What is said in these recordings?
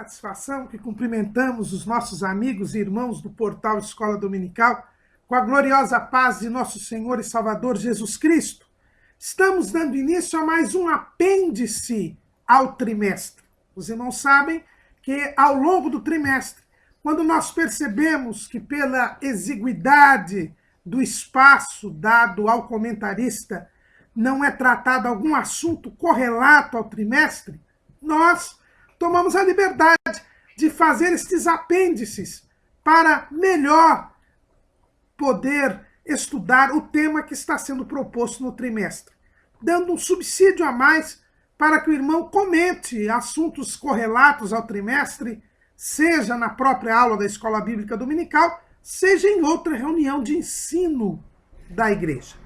satisfação que cumprimentamos os nossos amigos e irmãos do portal Escola Dominical com a gloriosa paz de nosso Senhor e Salvador Jesus Cristo. Estamos dando início a mais um apêndice ao trimestre. Os irmãos sabem que ao longo do trimestre, quando nós percebemos que pela exiguidade do espaço dado ao comentarista não é tratado algum assunto correlato ao trimestre, nós tomamos a liberdade de fazer estes apêndices para melhor poder estudar o tema que está sendo proposto no trimestre, dando um subsídio a mais para que o irmão comente assuntos correlatos ao trimestre, seja na própria aula da Escola Bíblica Dominical, seja em outra reunião de ensino da igreja.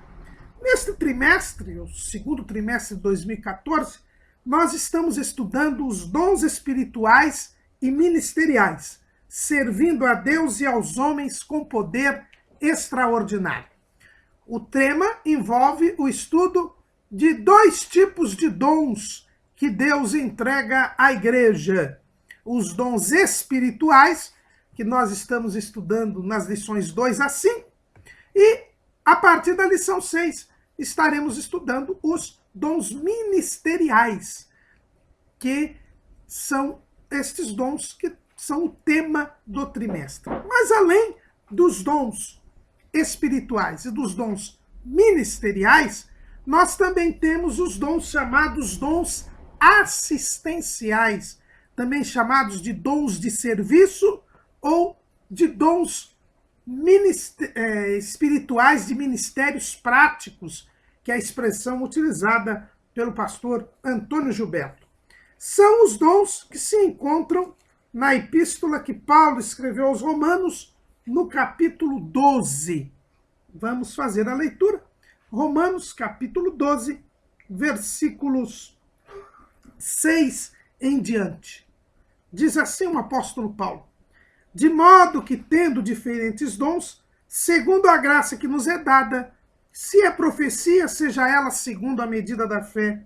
Neste trimestre, o segundo trimestre de 2014, nós estamos estudando os dons espirituais e ministeriais, servindo a Deus e aos homens com poder extraordinário. O tema envolve o estudo de dois tipos de dons que Deus entrega à igreja. Os dons espirituais, que nós estamos estudando nas lições 2 a 5, e a partir da lição 6 estaremos estudando os dons ministeriais, que são estes dons que são o tema do trimestre. Mas além dos dons espirituais e dos dons ministeriais, nós também temos os dons chamados dons assistenciais, também chamados de dons de serviço ou de dons espirituais de ministérios práticos, que é a expressão utilizada pelo pastor Antônio Gilberto. São os dons que se encontram na epístola que Paulo escreveu aos Romanos, no capítulo 12. Vamos fazer a leitura. Romanos, capítulo 12, versículos 6 em diante. Diz assim o apóstolo Paulo: de modo que, tendo diferentes dons, segundo a graça que nos é dada, se é profecia, seja ela segundo a medida da fé.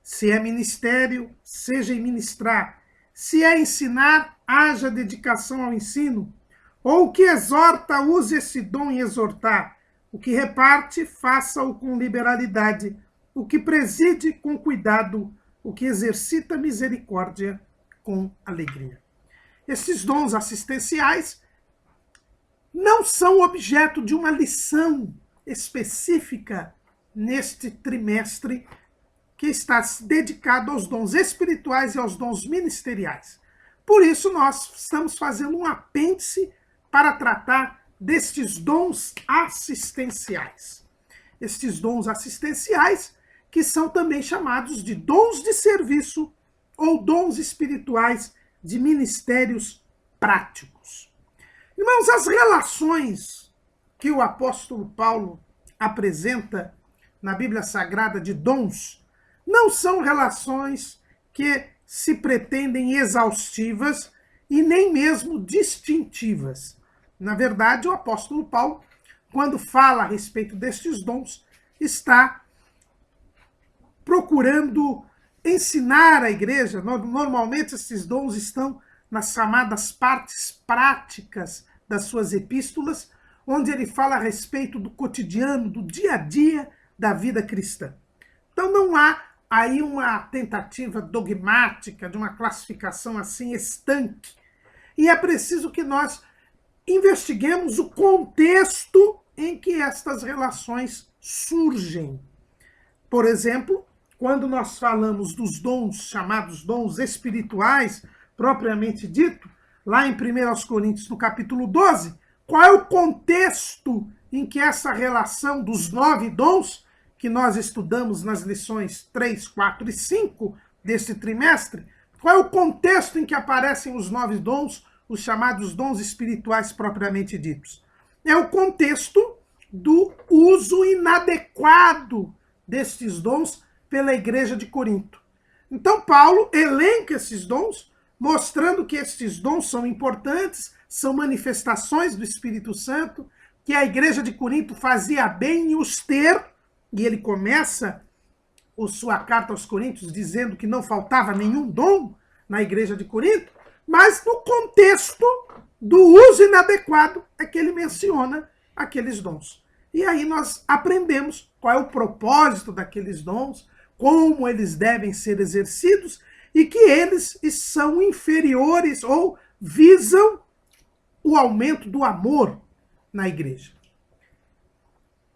Se é ministério, seja em ministrar. Se é ensinar, haja dedicação ao ensino. Ou o que exorta, use esse dom em exortar. O que reparte, faça-o com liberalidade. O que preside, com cuidado. O que exercita misericórdia, com alegria. Esses dons assistenciais não são objeto de uma lição específica neste trimestre que está dedicado aos dons espirituais e aos dons ministeriais. Por isso, nós estamos fazendo um apêndice para tratar destes dons assistenciais. Estes dons assistenciais, que são também chamados de dons de serviço ou dons espirituais de ministérios práticos. Irmãos, as relações que o apóstolo Paulo apresenta na Bíblia Sagrada de dons não são relações que se pretendem exaustivas e nem mesmo distintivas. Na verdade, o apóstolo Paulo, quando fala a respeito destes dons, está procurando ensinar a igreja. Normalmente, esses dons estão nas chamadas partes práticas das suas epístolas, onde ele fala a respeito do cotidiano, do dia a dia da vida cristã. Então não há aí uma tentativa dogmática de uma classificação assim estanque. E é preciso que nós investiguemos o contexto em que estas relações surgem. Por exemplo, quando nós falamos dos dons, chamados dons espirituais, propriamente dito, lá em 1 Coríntios, no capítulo 12, qual é o contexto em que essa relação dos 9 dons, que nós estudamos nas lições 3, 4 e 5 deste trimestre, qual é o contexto em que aparecem os 9 dons, os chamados dons espirituais propriamente ditos? É o contexto do uso inadequado destes dons pela igreja de Corinto. Então, Paulo elenca esses dons, mostrando que estes dons são importantes, são manifestações do Espírito Santo, que a igreja de Corinto fazia bem em os ter, e ele começa a sua carta aos Coríntios dizendo que não faltava nenhum dom na igreja de Corinto, mas no contexto do uso inadequado é que ele menciona aqueles dons. E aí nós aprendemos qual é o propósito daqueles dons, como eles devem ser exercidos e que eles são inferiores ou visam o aumento do amor na igreja.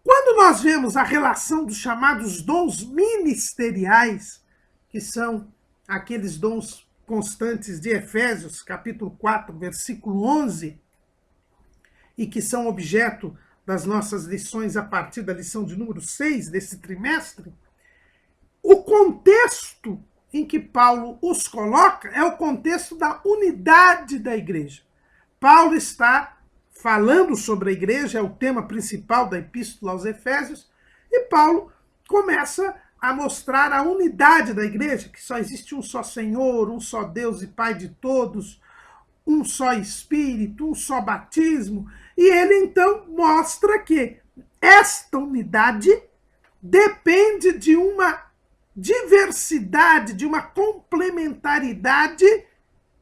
Quando nós vemos a relação dos chamados dons ministeriais, que são aqueles dons constantes de Efésios, capítulo 4, versículo 11, e que são objeto das nossas lições a partir da lição de número 6 desse trimestre, o contexto em que Paulo os coloca é o contexto da unidade da igreja. Paulo está falando sobre a igreja, é o tema principal da Epístola aos Efésios, e Paulo começa a mostrar a unidade da igreja, que só existe um só Senhor, um só Deus e Pai de todos, um só Espírito, um só batismo, e ele então mostra que esta unidade depende de uma diversidade, de uma complementaridade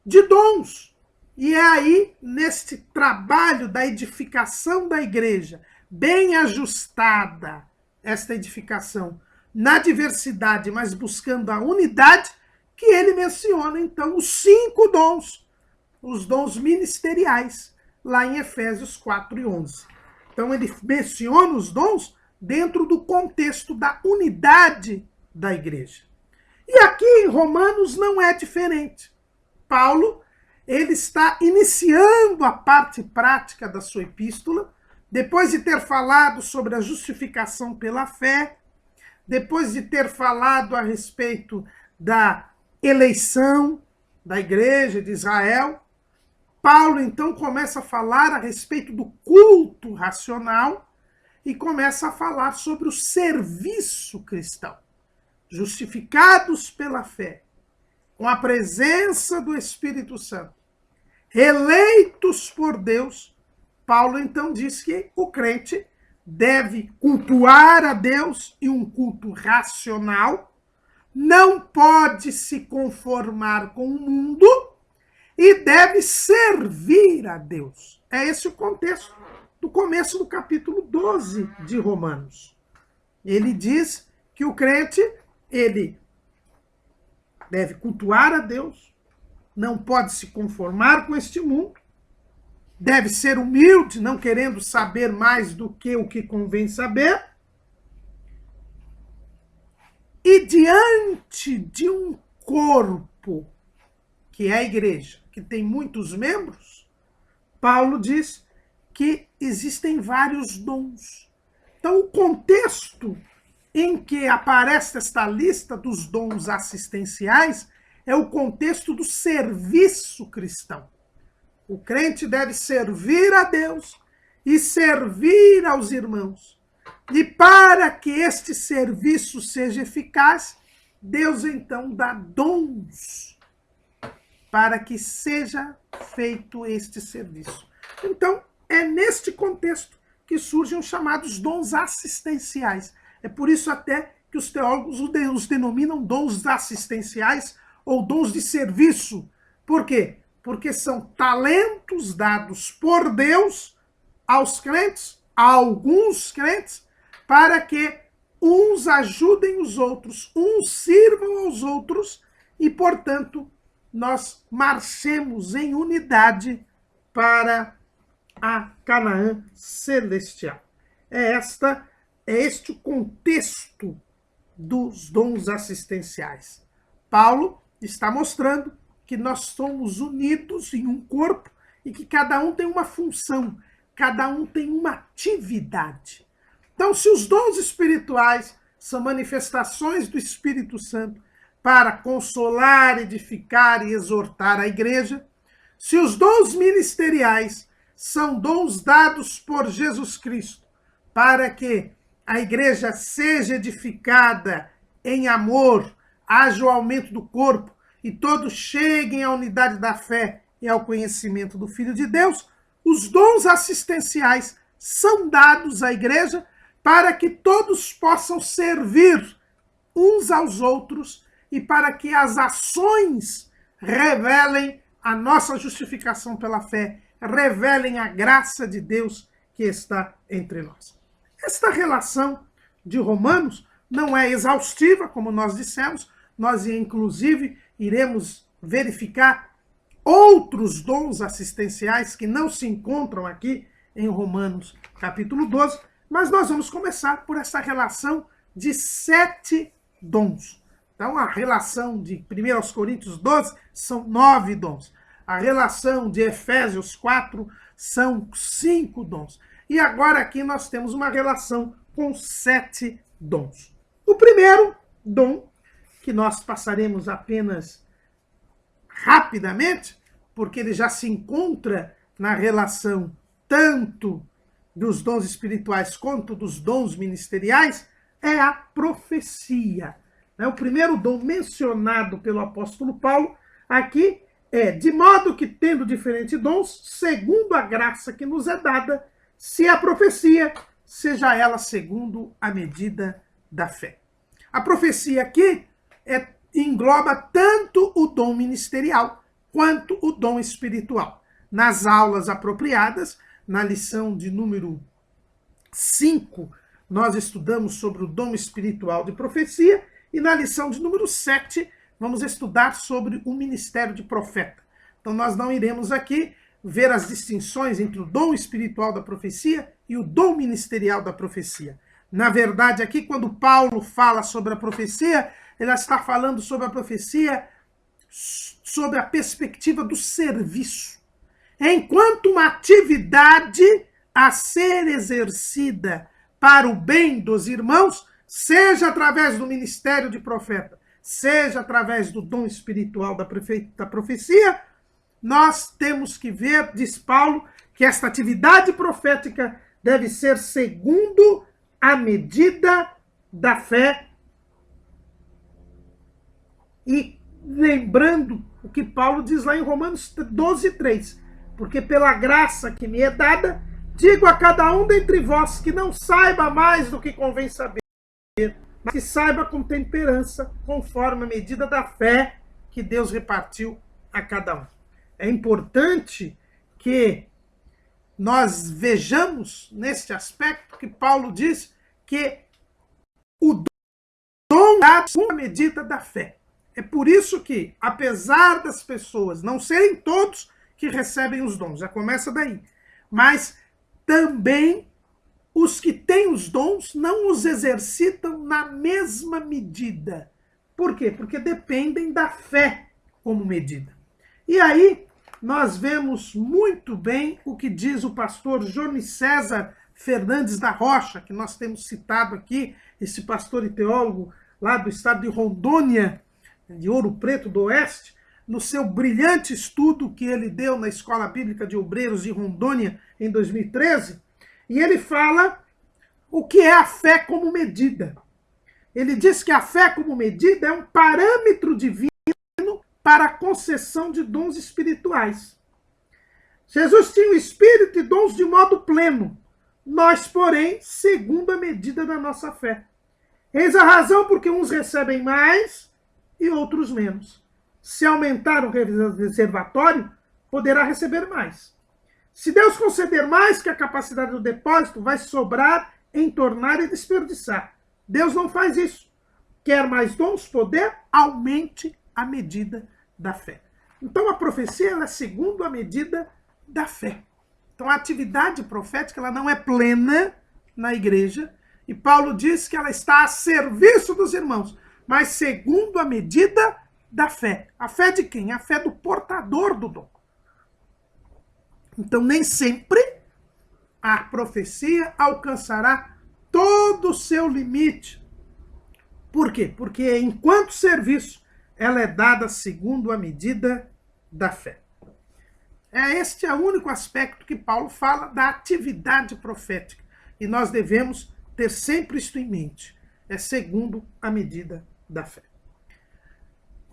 de dons. E é aí, neste trabalho da edificação da igreja, bem ajustada, esta edificação, na diversidade, mas buscando a unidade, que ele menciona, então, os 5 dons, os dons ministeriais, lá em Efésios 4 e 11. Então, ele menciona os dons dentro do contexto da unidade da igreja. E aqui em Romanos não é diferente. Paulo, ele está iniciando a parte prática da sua epístola, depois de ter falado sobre a justificação pela fé, depois de ter falado a respeito da eleição da igreja de Israel, Paulo então começa a falar a respeito do culto racional e começa a falar sobre o serviço cristão. Justificados pela fé, com a presença do Espírito Santo, eleitos por Deus, Paulo então diz que o crente deve cultuar a Deus e um culto racional, não pode se conformar com o mundo e deve servir a Deus. É esse o contexto do começo do capítulo 12 de Romanos. Ele diz que o crente, ele deve cultuar a Deus, não pode se conformar com este mundo, deve ser humilde, não querendo saber mais do que o que convém saber, e diante de um corpo, que é a igreja, que tem muitos membros, Paulo diz que existem vários dons. Então, o contexto em que aparece esta lista dos dons assistenciais é o contexto do serviço cristão. O crente deve servir a Deus e servir aos irmãos. E para que este serviço seja eficaz, Deus então dá dons para que seja feito este serviço. Então, é neste contexto que surgem os chamados dons assistenciais. É por isso até que os teólogos os denominam dons assistenciais ou dons de serviço. Por quê? Porque são talentos dados por Deus aos crentes, a alguns crentes, para que uns ajudem os outros, uns sirvam aos outros e, portanto, nós marchemos em unidade para a Canaã celestial. É este o contexto dos dons assistenciais. Paulo está mostrando que nós somos unidos em um corpo e que cada um tem uma função, cada um tem uma atividade. Então, se os dons espirituais são manifestações do Espírito Santo para consolar, edificar e exortar a igreja, se os dons ministeriais são dons dados por Jesus Cristo para que a igreja seja edificada em amor, haja o aumento do corpo e todos cheguem à unidade da fé e ao conhecimento do Filho de Deus, os dons assistenciais são dados à igreja para que todos possam servir uns aos outros e para que as ações revelem a nossa justificação pela fé, revelem a graça de Deus que está entre nós. Esta relação de Romanos não é exaustiva, como nós dissemos, nós inclusive iremos verificar outros dons assistenciais que não se encontram aqui em Romanos capítulo 12, mas nós vamos começar por essa relação de 7 dons. Então, a relação de 1 Coríntios 12 são 9 dons. A relação de Efésios 4 são 5 dons. E agora aqui nós temos uma relação com 7 dons. O primeiro dom, que nós passaremos apenas rapidamente, porque ele já se encontra na relação tanto dos dons espirituais quanto dos dons ministeriais, é a profecia. O primeiro dom mencionado pelo apóstolo Paulo aqui é: de modo que, tendo diferentes dons, segundo a graça que nos é dada, se a profecia, seja ela segundo a medida da fé. A profecia aqui engloba tanto o dom ministerial quanto o dom espiritual. Nas aulas apropriadas, na lição de número 5, nós estudamos sobre o dom espiritual de profecia, e na lição de número 7, vamos estudar sobre o ministério de profeta. Então, nós não iremos aqui ver as distinções entre o dom espiritual da profecia e o dom ministerial da profecia. Na verdade, aqui, quando Paulo fala sobre a profecia, ele está falando sobre a profecia sob a perspectiva do serviço. Enquanto uma atividade a ser exercida para o bem dos irmãos, seja através do ministério de profeta, seja através do dom espiritual da profecia, nós temos que ver, diz Paulo, que esta atividade profética deve ser segundo a medida da fé. E lembrando o que Paulo diz lá em Romanos 12:3, porque pela graça que me é dada, digo a cada um dentre vós que não saiba mais do que convém saber, mas que saiba com temperança, conforme a medida da fé que Deus repartiu a cada um. É importante que nós vejamos neste aspecto que Paulo diz que o dom é a medida da fé. É por isso que, apesar das pessoas não serem todos que recebem os dons, já começa daí, mas também os que têm os dons não os exercitam na mesma medida. Por quê? Porque dependem da fé como medida. E aí nós vemos muito bem o que diz o pastor Johnny César Fernandes da Rocha, que nós temos citado aqui, esse pastor e teólogo lá do estado de Rondônia, de Ouro Preto do Oeste, no seu brilhante estudo que ele deu na Escola Bíblica de Obreiros de Rondônia em 2013, e ele fala o que é a fé como medida. Ele diz que a fé como medida é um parâmetro divino para a concessão de dons espirituais. Jesus tinha o Espírito e dons de modo pleno, nós, porém, segundo a medida da nossa fé. Eis a razão porque uns recebem mais e outros menos. Se aumentar o reservatório, poderá receber mais. Se Deus conceder mais que a capacidade do depósito, vai sobrar, entornar e desperdiçar. Deus não faz isso. Quer mais dons, poder, aumente a medida da fé. Então a profecia ela é segundo a medida da fé. Então a atividade profética ela não é plena na igreja, e Paulo diz que ela está a serviço dos irmãos, mas segundo a medida da fé. A fé de quem? A fé do portador do dom. Então nem sempre a profecia alcançará todo o seu limite. Por quê? Porque enquanto serviço, ela é dada segundo a medida da fé. Este é o único aspecto que Paulo fala da atividade profética. E nós devemos ter sempre isto em mente. É segundo a medida da fé.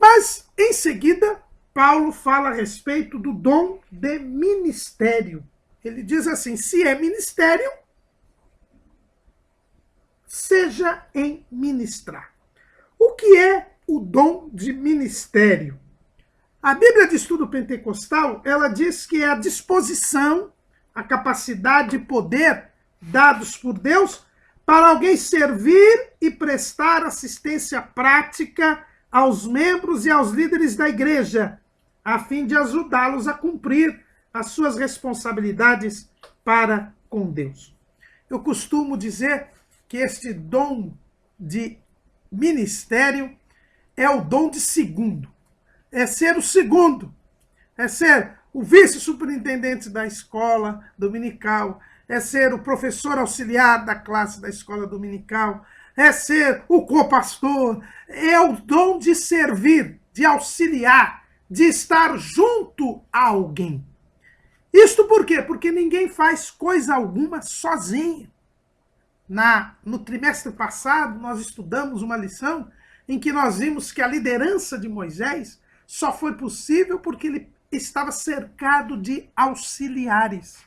Mas, em seguida, Paulo fala a respeito do dom de ministério. Ele diz assim, se é ministério, seja em ministrar. O que é o dom de ministério? A Bíblia de Estudo Pentecostal, ela diz que é a disposição, a capacidade e poder dados por Deus para alguém servir e prestar assistência prática aos membros e aos líderes da igreja, a fim de ajudá-los a cumprir as suas responsabilidades para com Deus. Eu costumo dizer que este dom de ministério é o dom de segundo. É ser o segundo. É ser o vice-superintendente da escola dominical. É ser o professor auxiliar da classe da escola dominical. É ser o co-pastor. É o dom de servir, de auxiliar, de estar junto a alguém. Isto por quê? Porque ninguém faz coisa alguma sozinho. No trimestre passado, nós estudamos uma lição em que nós vimos que a liderança de Moisés só foi possível porque ele estava cercado de auxiliares.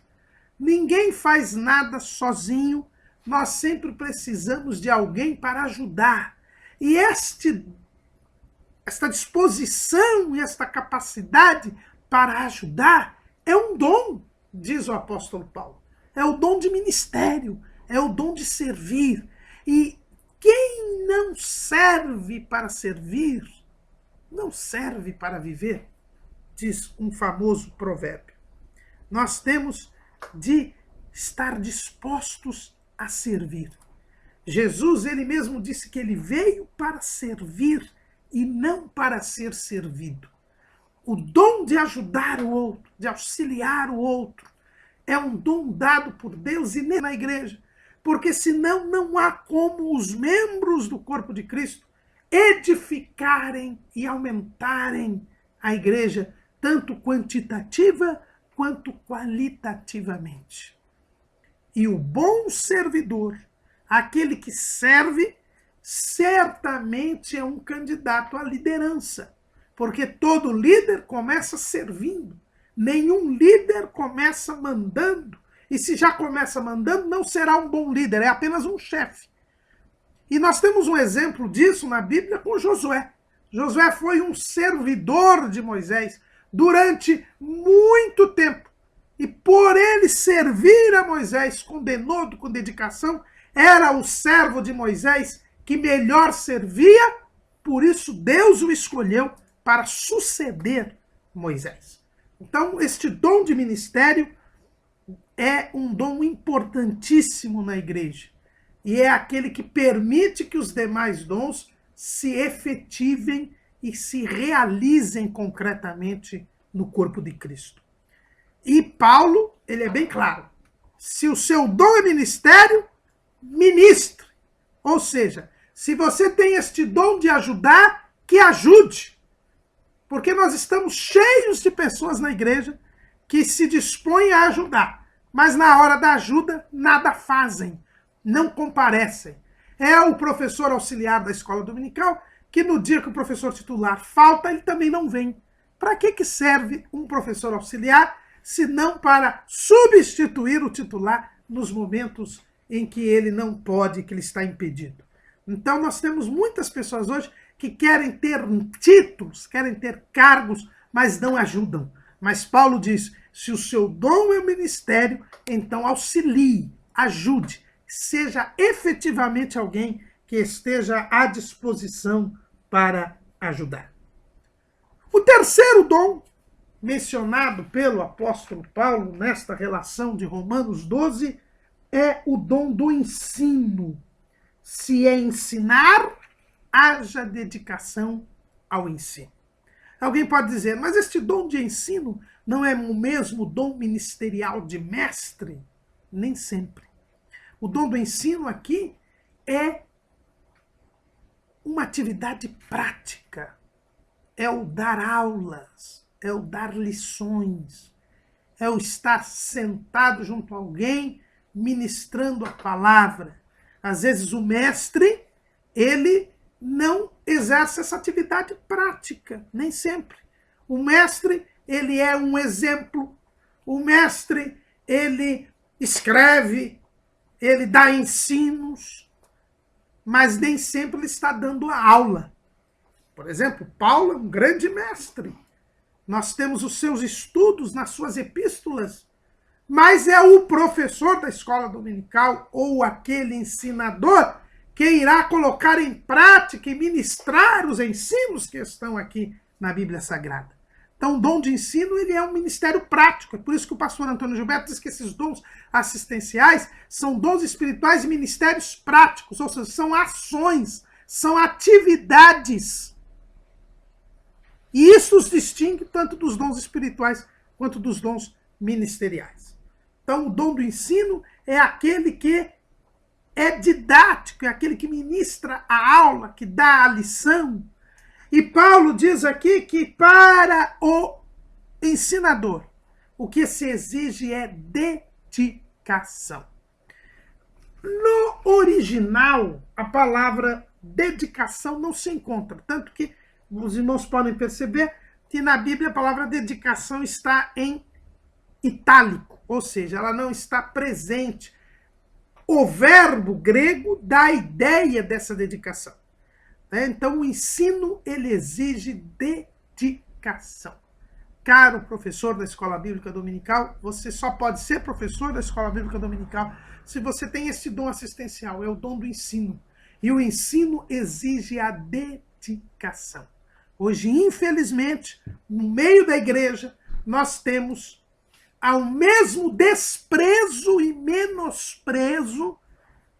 Ninguém faz nada sozinho, nós sempre precisamos de alguém para ajudar. E esta disposição e esta capacidade para ajudar é um dom, diz o apóstolo Paulo. É o dom de ministério, é o dom de servir. E quem não serve para servir, não serve para viver, diz um famoso provérbio. Nós temos de estar dispostos a servir. Jesus, ele mesmo disse que ele veio para servir e não para ser servido. O dom de ajudar o outro, de auxiliar o outro, é um dom dado por Deus e nem na igreja. Porque senão não há como os membros do corpo de Cristo edificarem e aumentarem a igreja, tanto quantitativa quanto qualitativamente. E o bom servidor, aquele que serve, certamente é um candidato à liderança. Porque todo líder começa servindo. Nenhum líder começa mandando. E se já começa mandando, não será um bom líder, é apenas um chefe. E nós temos um exemplo disso na Bíblia com Josué. Josué foi um servidor de Moisés durante muito tempo. E por ele servir a Moisés com denodo, com dedicação, era o servo de Moisés que melhor servia, por isso Deus o escolheu para suceder Moisés. Então, este dom de ministério é um dom importantíssimo na igreja. E é aquele que permite que os demais dons se efetivem e se realizem concretamente no corpo de Cristo. E Paulo, ele é bem claro. Se o seu dom é ministério, ministre. Ou seja, se você tem este dom de ajudar, que ajude. Porque nós estamos cheios de pessoas na igreja que se dispõem a ajudar. Mas na hora da ajuda, nada fazem, não comparecem. É o professor auxiliar da escola dominical que no dia que o professor titular falta, ele também não vem. Para que serve um professor auxiliar, se não para substituir o titular nos momentos em que ele não pode, que ele está impedido? Então nós temos muitas pessoas hoje que querem ter títulos, querem ter cargos, mas não ajudam. Mas Paulo diz, se o seu dom é o ministério, então auxilie, ajude, seja efetivamente alguém que esteja à disposição para ajudar. O terceiro dom mencionado pelo apóstolo Paulo nesta relação de Romanos 12 é o dom do ensino. Se é ensinar, haja dedicação ao ensino. Alguém pode dizer, mas este dom de ensino não é o mesmo dom ministerial de mestre? Nem sempre. O dom do ensino aqui é uma atividade prática. É o dar aulas, é o dar lições, é o estar sentado junto a alguém ministrando a palavra. Às vezes o mestre, ele não exerce essa atividade prática, nem sempre. O mestre, ele é um exemplo. O mestre, ele escreve, ele dá ensinos, mas nem sempre ele está dando a aula. Por exemplo, Paulo é um grande mestre. nós temos os seus estudos nas suas epístolas, mas é o professor da escola dominical ou aquele ensinador que irá colocar em prática e ministrar os ensinos que estão aqui na Bíblia Sagrada. Então, o dom de ensino ele é um ministério prático. É por isso que o pastor Antônio Gilberto diz que esses dons assistenciais são dons espirituais e ministérios práticos, ou seja, são ações, são atividades. E isso os distingue tanto dos dons espirituais quanto dos dons ministeriais. Então, o dom do ensino é aquele que é didático, é aquele que ministra a aula, que dá a lição. E Paulo diz aqui que para o ensinador, o que se exige é dedicação. No original, a palavra dedicação não se encontra, tanto que os irmãos podem perceber que na Bíblia a palavra dedicação está em itálico, ou seja, ela não está presente. O verbo grego dá a ideia dessa dedicação. Então, o ensino, ele exige dedicação. Caro professor da Escola Bíblica Dominical, você só pode ser professor da Escola Bíblica Dominical se você tem esse dom assistencial, é o dom do ensino. E o ensino exige a dedicação. Hoje, infelizmente, no meio da igreja, nós temos ao mesmo desprezo e menosprezo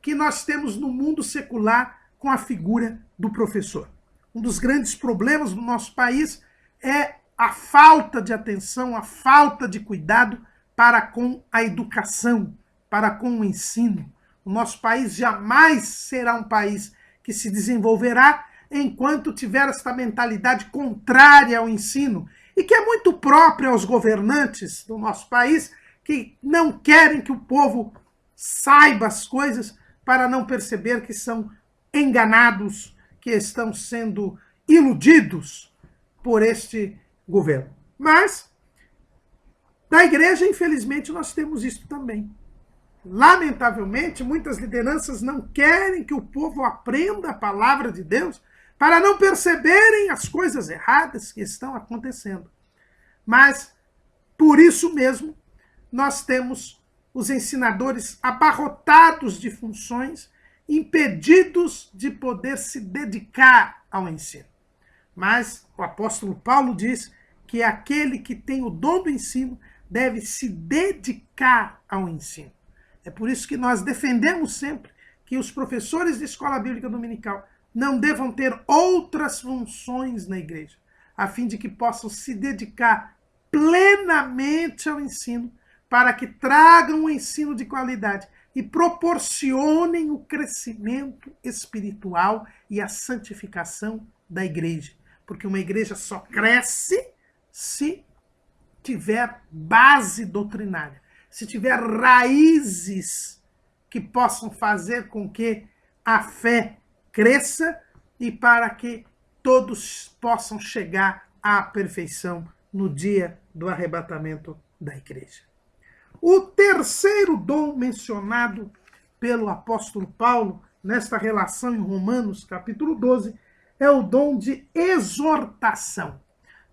que nós temos no mundo secular com a figura do professor. Um dos grandes problemas do nosso país é a falta de atenção, a falta de cuidado para com a educação, para com o ensino. O nosso país jamais será um país que se desenvolverá enquanto tiver esta mentalidade contrária ao ensino e que é muito própria aos governantes do nosso país, que não querem que o povo saiba as coisas para não perceber que são enganados, que estão sendo iludidos por este governo. Mas, da igreja, infelizmente, nós temos isso também. Lamentavelmente, muitas lideranças não querem que o povo aprenda a palavra de Deus para não perceberem as coisas erradas que estão acontecendo. Mas, por isso mesmo, nós temos os ensinadores abarrotados de funções, impedidos de poder se dedicar ao ensino. Mas o apóstolo Paulo diz que aquele que tem o dom do ensino deve se dedicar ao ensino. É por isso que nós defendemos sempre que os professores de escola bíblica dominical não devam ter outras funções na igreja, a fim de que possam se dedicar plenamente ao ensino, para que tragam um ensino de qualidade e proporcionem o crescimento espiritual e a santificação da igreja. Porque uma igreja só cresce se tiver base doutrinária, se tiver raízes que possam fazer com que a fé cresça e para que todos possam chegar à perfeição no dia do arrebatamento da igreja. O terceiro dom mencionado pelo apóstolo Paulo nesta relação em Romanos, capítulo 12, é o dom de exortação.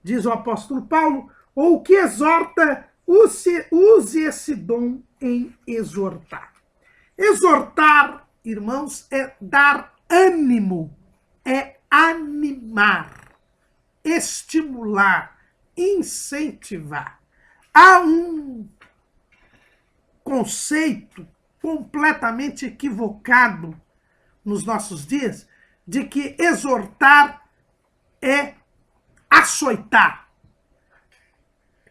Diz o apóstolo Paulo, ou que exorta, use esse dom em exortar. Exortar, irmãos, é dar ânimo, é animar, estimular, incentivar. Há um conceito completamente equivocado nos nossos dias de que exortar é açoitar.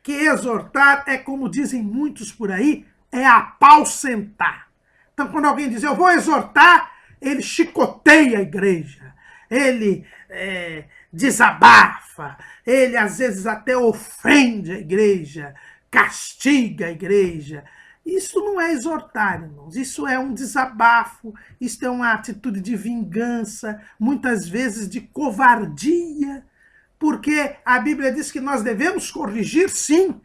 Que exortar é, como dizem muitos por aí, é apaucentar. Então, quando alguém diz, eu vou exortar, ele chicoteia a igreja, ele desabafa, ele às vezes até ofende a igreja, castiga a igreja. Isso não é exortar, irmãos. Isso é um desabafo, isso é uma atitude de vingança, muitas vezes de covardia, porque a Bíblia diz que nós devemos corrigir, sim,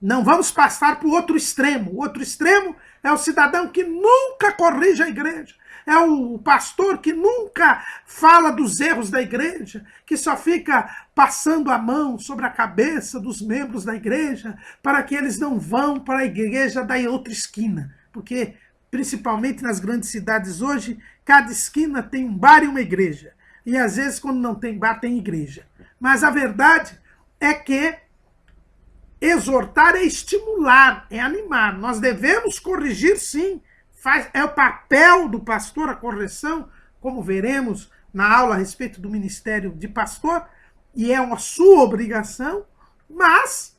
Não vamos passar para o outro extremo. O outro extremo é o cidadão que nunca corrige a igreja. É o pastor que nunca fala dos erros da igreja, que só fica passando a mão sobre a cabeça dos membros da igreja para que eles não vão para a igreja da outra esquina. Porque, principalmente nas grandes cidades hoje, cada esquina tem um bar e uma igreja. E às vezes, quando não tem bar, tem igreja. Mas a verdade é que exortar é estimular, é animar. Nós devemos corrigir, sim. É o papel do pastor a correção, como veremos na aula a respeito do ministério de pastor, e é uma sua obrigação, mas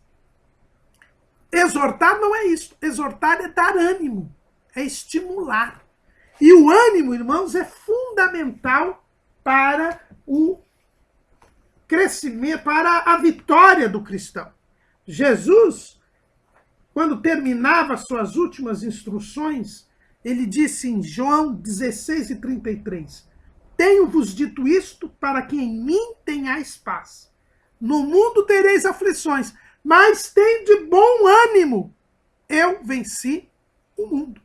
exortar não é isso. Exortar é dar ânimo, é estimular. E o ânimo, irmãos, é fundamental para o crescimento, para a vitória do cristão. Jesus, quando terminava suas últimas instruções, ele disse em João 16:33, tenho-vos dito isto para que em mim tenhais paz. No mundo tereis aflições, mas tende bom ânimo. Eu venci o mundo.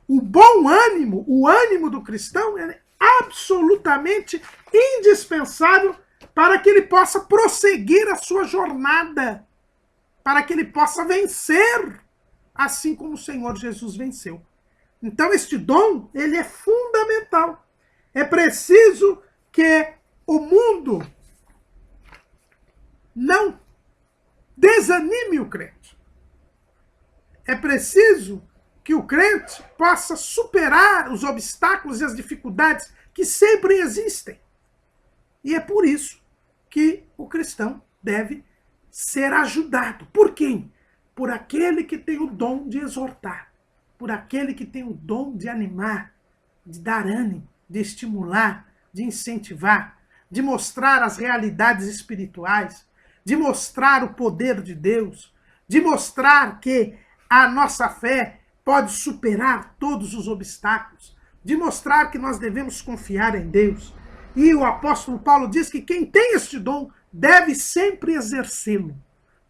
O bom ânimo, o ânimo do cristão, é absolutamente indispensável para que ele possa prosseguir a sua jornada, para que ele possa vencer, assim como o Senhor Jesus venceu. Então, este dom, ele é fundamental. É preciso que o mundo não desanime o crente. É preciso que o crente possa superar os obstáculos e as dificuldades que sempre existem. E é por isso que o cristão deve ser ajudado. Por quem? Por aquele que tem o dom de exortar. Por aquele que tem o dom de animar, de dar ânimo, de estimular, de incentivar, de mostrar as realidades espirituais, de mostrar o poder de Deus, de mostrar que a nossa fé pode superar todos os obstáculos, de mostrar que nós devemos confiar em Deus. E o apóstolo Paulo diz que quem tem este dom deve sempre exercê-lo,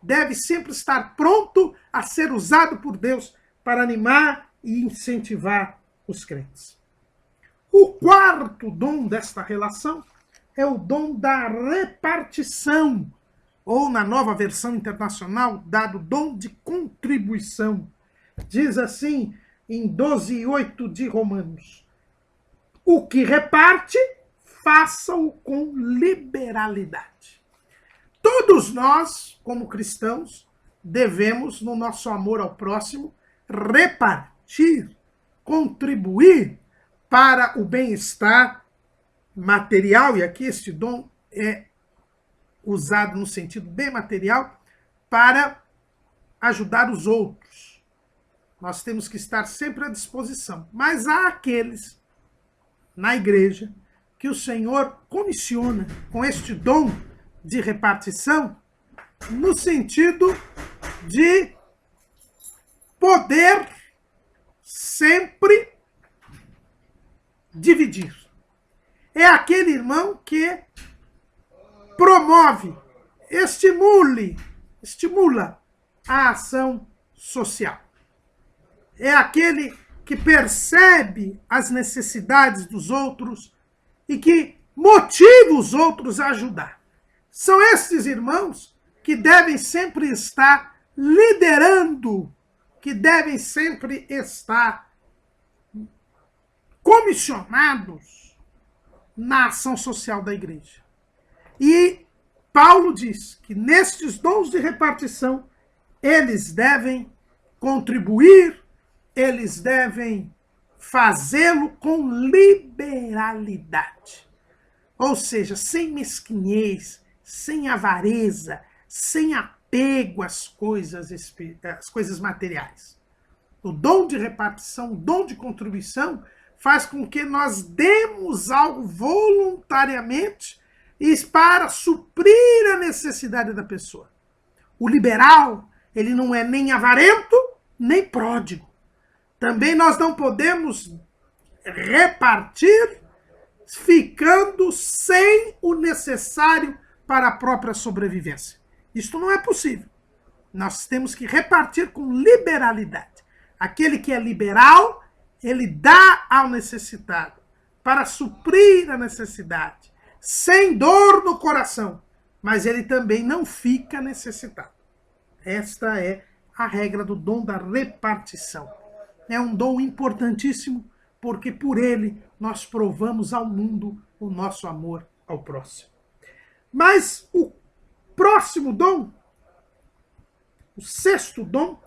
deve sempre estar pronto a ser usado por Deus para animar e incentivar os crentes. O quarto dom desta relação é o dom da repartição, ou na nova versão internacional, dado dom de contribuição. Diz assim em 12:8 de Romanos, o que reparte, faça-o com liberalidade. Todos nós, como cristãos, devemos, no nosso amor ao próximo, repartir, contribuir para o bem-estar material, e aqui este dom é usado no sentido bem material, para ajudar os outros. Nós temos que estar sempre à disposição. Mas há aqueles na igreja que o Senhor comissiona com este dom de repartição no sentido de poder sempre dividir. É aquele irmão que promove, estimula a ação social. É aquele que percebe as necessidades dos outros e que motiva os outros a ajudar. São esses irmãos que devem sempre estar liderando, que devem sempre estar comissionados na ação social da igreja. E Paulo diz que nestes dons de repartição, eles devem contribuir, eles devem fazê-lo com liberalidade. Ou seja, sem mesquinhez, sem avareza, sem apego às coisas materiais. O dom de repartição, o dom de contribuição, faz com que nós demos algo voluntariamente e para suprir a necessidade da pessoa. O liberal, ele não é nem avarento, nem pródigo. Também nós não podemos repartir ficando sem o necessário para a própria sobrevivência. Isto não é possível. Nós temos que repartir com liberalidade. Aquele que é liberal, ele dá ao necessitado para suprir a necessidade, sem dor no coração, mas ele também não fica necessitado. Esta é a regra do dom da repartição. É um dom importantíssimo, porque por ele nós provamos ao mundo o nosso amor ao próximo. Mas o próximo dom, o sexto dom,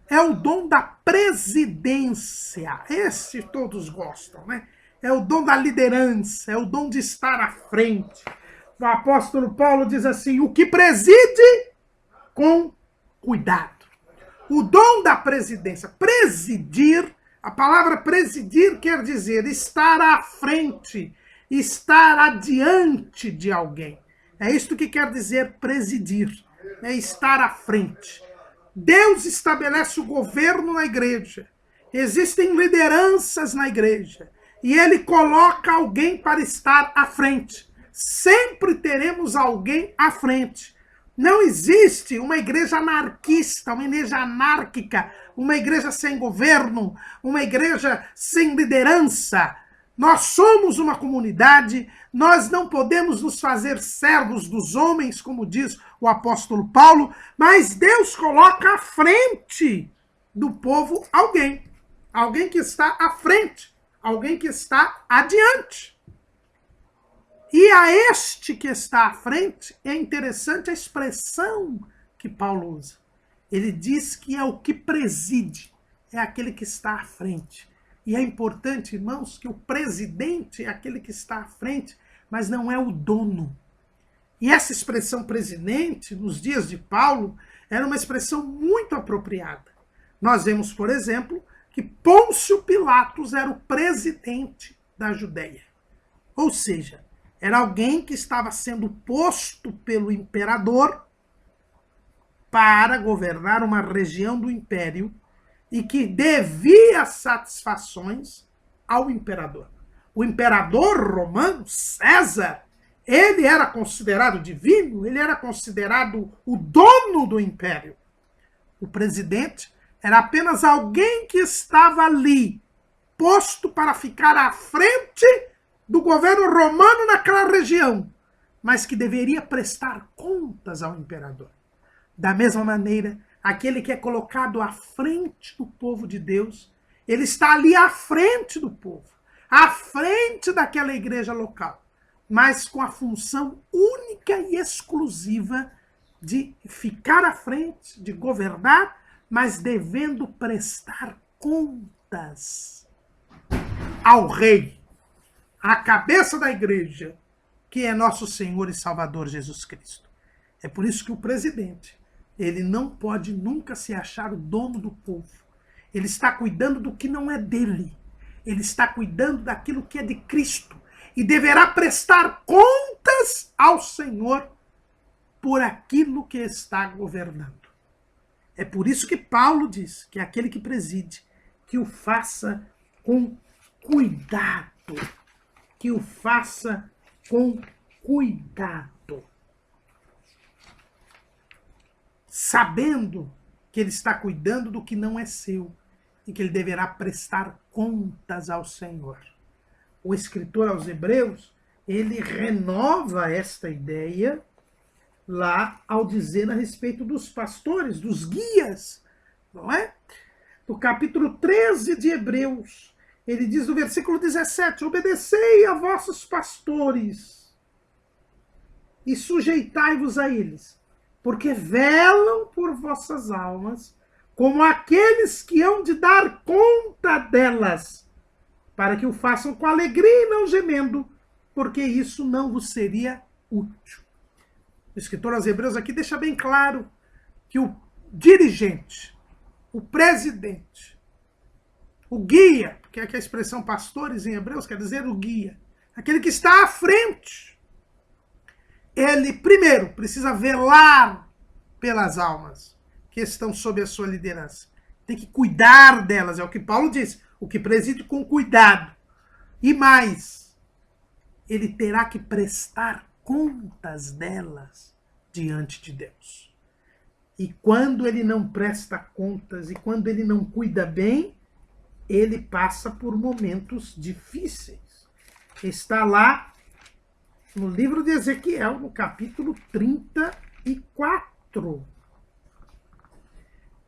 é o dom da presidência. Esse todos gostam, né? É o dom da liderança, é o dom de estar à frente. O apóstolo Paulo diz assim: o que preside com cuidado. O dom da presidência. Presidir, a palavra presidir quer dizer estar à frente, estar adiante de alguém. É isto que quer dizer presidir, é estar à frente. Deus estabelece o governo na igreja. Existem lideranças na igreja. E ele coloca alguém para estar à frente. Sempre teremos alguém à frente. Não existe uma igreja anarquista, uma igreja anárquica, uma igreja sem governo, uma igreja sem liderança. Nós somos uma comunidade, nós não podemos nos fazer servos dos homens, como diz o apóstolo Paulo, mas Deus coloca à frente do povo alguém. Alguém que está à frente, alguém que está adiante. E a este que está à frente, é interessante a expressão que Paulo usa. Ele diz que é o que preside, é aquele que está à frente. E é importante, irmãos, que o presidente é aquele que está à frente, mas não é o dono. E essa expressão presidente, nos dias de Paulo, era uma expressão muito apropriada. Nós vemos, por exemplo, que Pôncio Pilatos era o presidente da Judéia. Ou seja, era alguém que estava sendo posto pelo imperador para governar uma região do império e que devia satisfações ao imperador. O imperador romano, César, ele era considerado divino, ele era considerado o dono do império. O presidente era apenas alguém que estava ali, posto para ficar à frente do governo romano naquela região, mas que deveria prestar contas ao imperador. Da mesma maneira, aquele que é colocado à frente do povo de Deus, ele está ali à frente do povo, à frente daquela igreja local, mas com a função única e exclusiva de ficar à frente, de governar, mas devendo prestar contas ao rei, à cabeça da igreja, que é nosso Senhor e Salvador Jesus Cristo. É por isso que o presidente, ele não pode nunca se achar o dono do povo. Ele está cuidando do que não é dele. Ele está cuidando daquilo que é de Cristo. E deverá prestar contas ao Senhor por aquilo que está governando. É por isso que Paulo diz que aquele que preside, que o faça com cuidado. Que o faça com cuidado. Sabendo que ele está cuidando do que não é seu e que ele deverá prestar contas ao Senhor. O escritor aos Hebreus, ele renova esta ideia lá ao dizer a respeito dos pastores, dos guias, não é? No capítulo 13 de Hebreus, ele diz no versículo 17, obedecei a vossos pastores e sujeitai-vos a eles, porque velam por vossas almas, como aqueles que hão de dar conta delas, para que o façam com alegria e não gemendo, porque isso não vos seria útil. O escritor aos Hebreus aqui deixa bem claro que o dirigente, o presidente, o guia, porque aqui a expressão pastores em Hebreus quer dizer o guia, aquele que está à frente, ele primeiro precisa velar pelas almas que estão sob a sua liderança. Tem que cuidar delas, é o que Paulo diz, o que preside com cuidado. E mais, ele terá que prestar contas delas diante de Deus. E quando ele não presta contas e quando ele não cuida bem, ele passa por momentos difíceis. Está lá no livro de Ezequiel, no capítulo 34.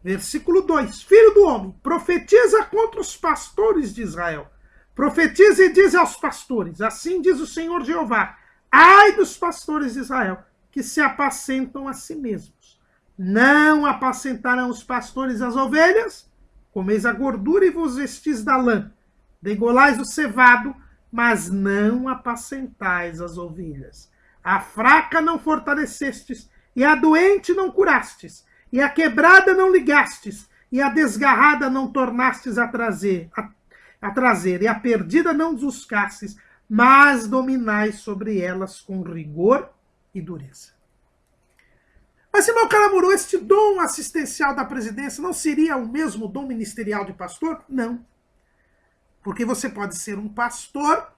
Versículo 2. Filho do homem, profetiza contra os pastores de Israel. Profetiza e diz aos pastores, assim diz o Senhor Jeová, ai dos pastores de Israel, que se apacentam a si mesmos. Não apacentarão os pastores as ovelhas? Comeis a gordura e vos vestis da lã. Degolais o cevado, mas não apacentais as ovelhas. A fraca não fortalecestes, e a doente não curastes, e a quebrada não ligastes, e a desgarrada não tornastes a trazer, e a perdida não buscastes, mas dominais sobre elas com rigor e dureza. Mas, irmão Caramuru, este dom assistencial da presidência não seria o mesmo dom ministerial de pastor? Não. Porque você pode ser um pastor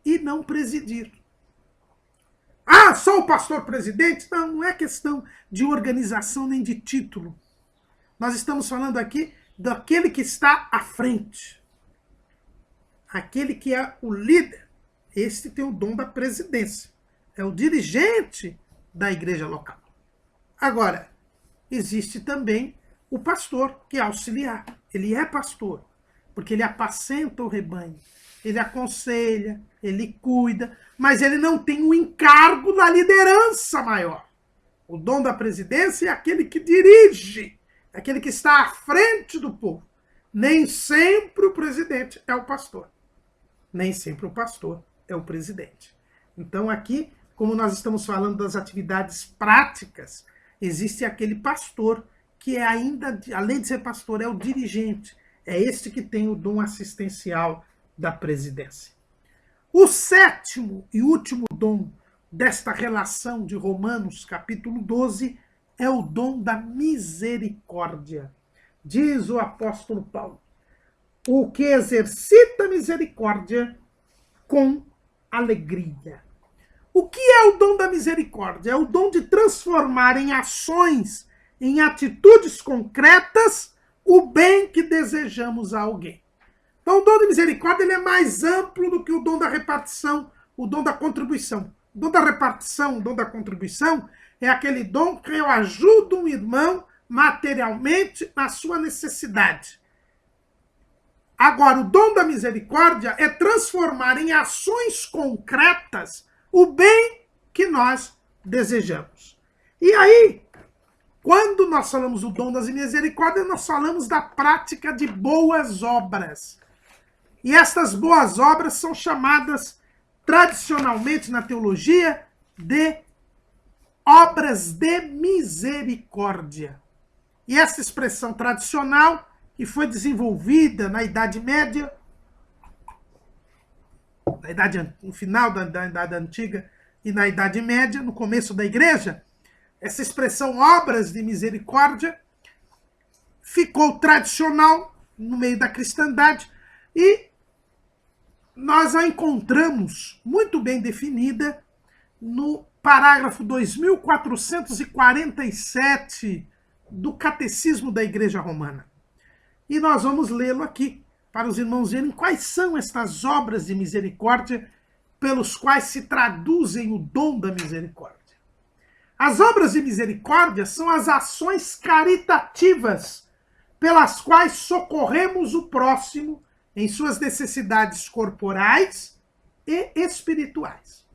e não presidir. Ah, só o pastor presidente? Não, não é questão de organização nem de título. Nós estamos falando aqui daquele que está à frente. Aquele que é o líder. Este tem o dom da presidência. É o dirigente da igreja local. Agora, existe também o pastor, que é auxiliar. Ele é pastor, porque ele apacenta o rebanho. Ele aconselha, ele cuida, mas ele não tem o encargo da liderança maior. O dom da presidência é aquele que dirige, é aquele que está à frente do povo. Nem sempre o presidente é o pastor. Nem sempre o pastor é o presidente. Então aqui, como nós estamos falando das atividades práticas, existe aquele pastor que é ainda, além de ser pastor, é o dirigente. É este que tem o dom assistencial da presidência. O sétimo e último dom desta relação de Romanos, capítulo 12, é o dom da misericórdia. Diz o apóstolo Paulo, o que exercita misericórdia com alegria. O que é o dom da misericórdia? É o dom de transformar em ações, em atitudes concretas, o bem que desejamos a alguém. Então, o dom da misericórdia ele é mais amplo do que o dom da repartição, o dom da contribuição. O dom da repartição, o dom da contribuição, é aquele dom que eu ajudo um irmão materialmente na sua necessidade. Agora, o dom da misericórdia é transformar em ações concretas o bem que nós desejamos. E aí, quando nós falamos do dom das misericórdias, nós falamos da prática de boas obras. E estas boas obras são chamadas, tradicionalmente na teologia, de obras de misericórdia. E essa expressão tradicional, que foi desenvolvida na Idade Média, no final da Idade Antiga e na Idade Média, no começo da Igreja, essa expressão obras de misericórdia ficou tradicional no meio da cristandade e nós a encontramos muito bem definida no parágrafo 2447 do Catecismo da Igreja Romana. E nós vamos lê-lo aqui, para os irmãos verem quais são estas obras de misericórdia pelos quais se traduzem o dom da misericórdia. As obras de misericórdia são as ações caritativas pelas quais socorremos o próximo em suas necessidades corporais e espirituais.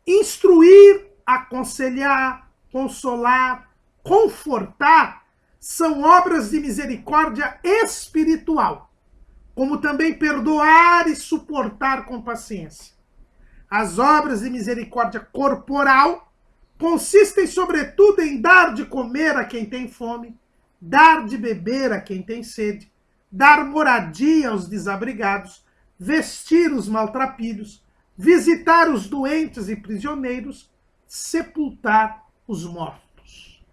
Instruir, aconselhar, consolar, confortar são obras de misericórdia espiritual, como também perdoar e suportar com paciência. As obras de misericórdia corporal consistem, sobretudo, em dar de comer a quem tem fome, dar de beber a quem tem sede, dar moradia aos desabrigados, vestir os maltrapilhos, visitar os doentes e prisioneiros, sepultar os mortos.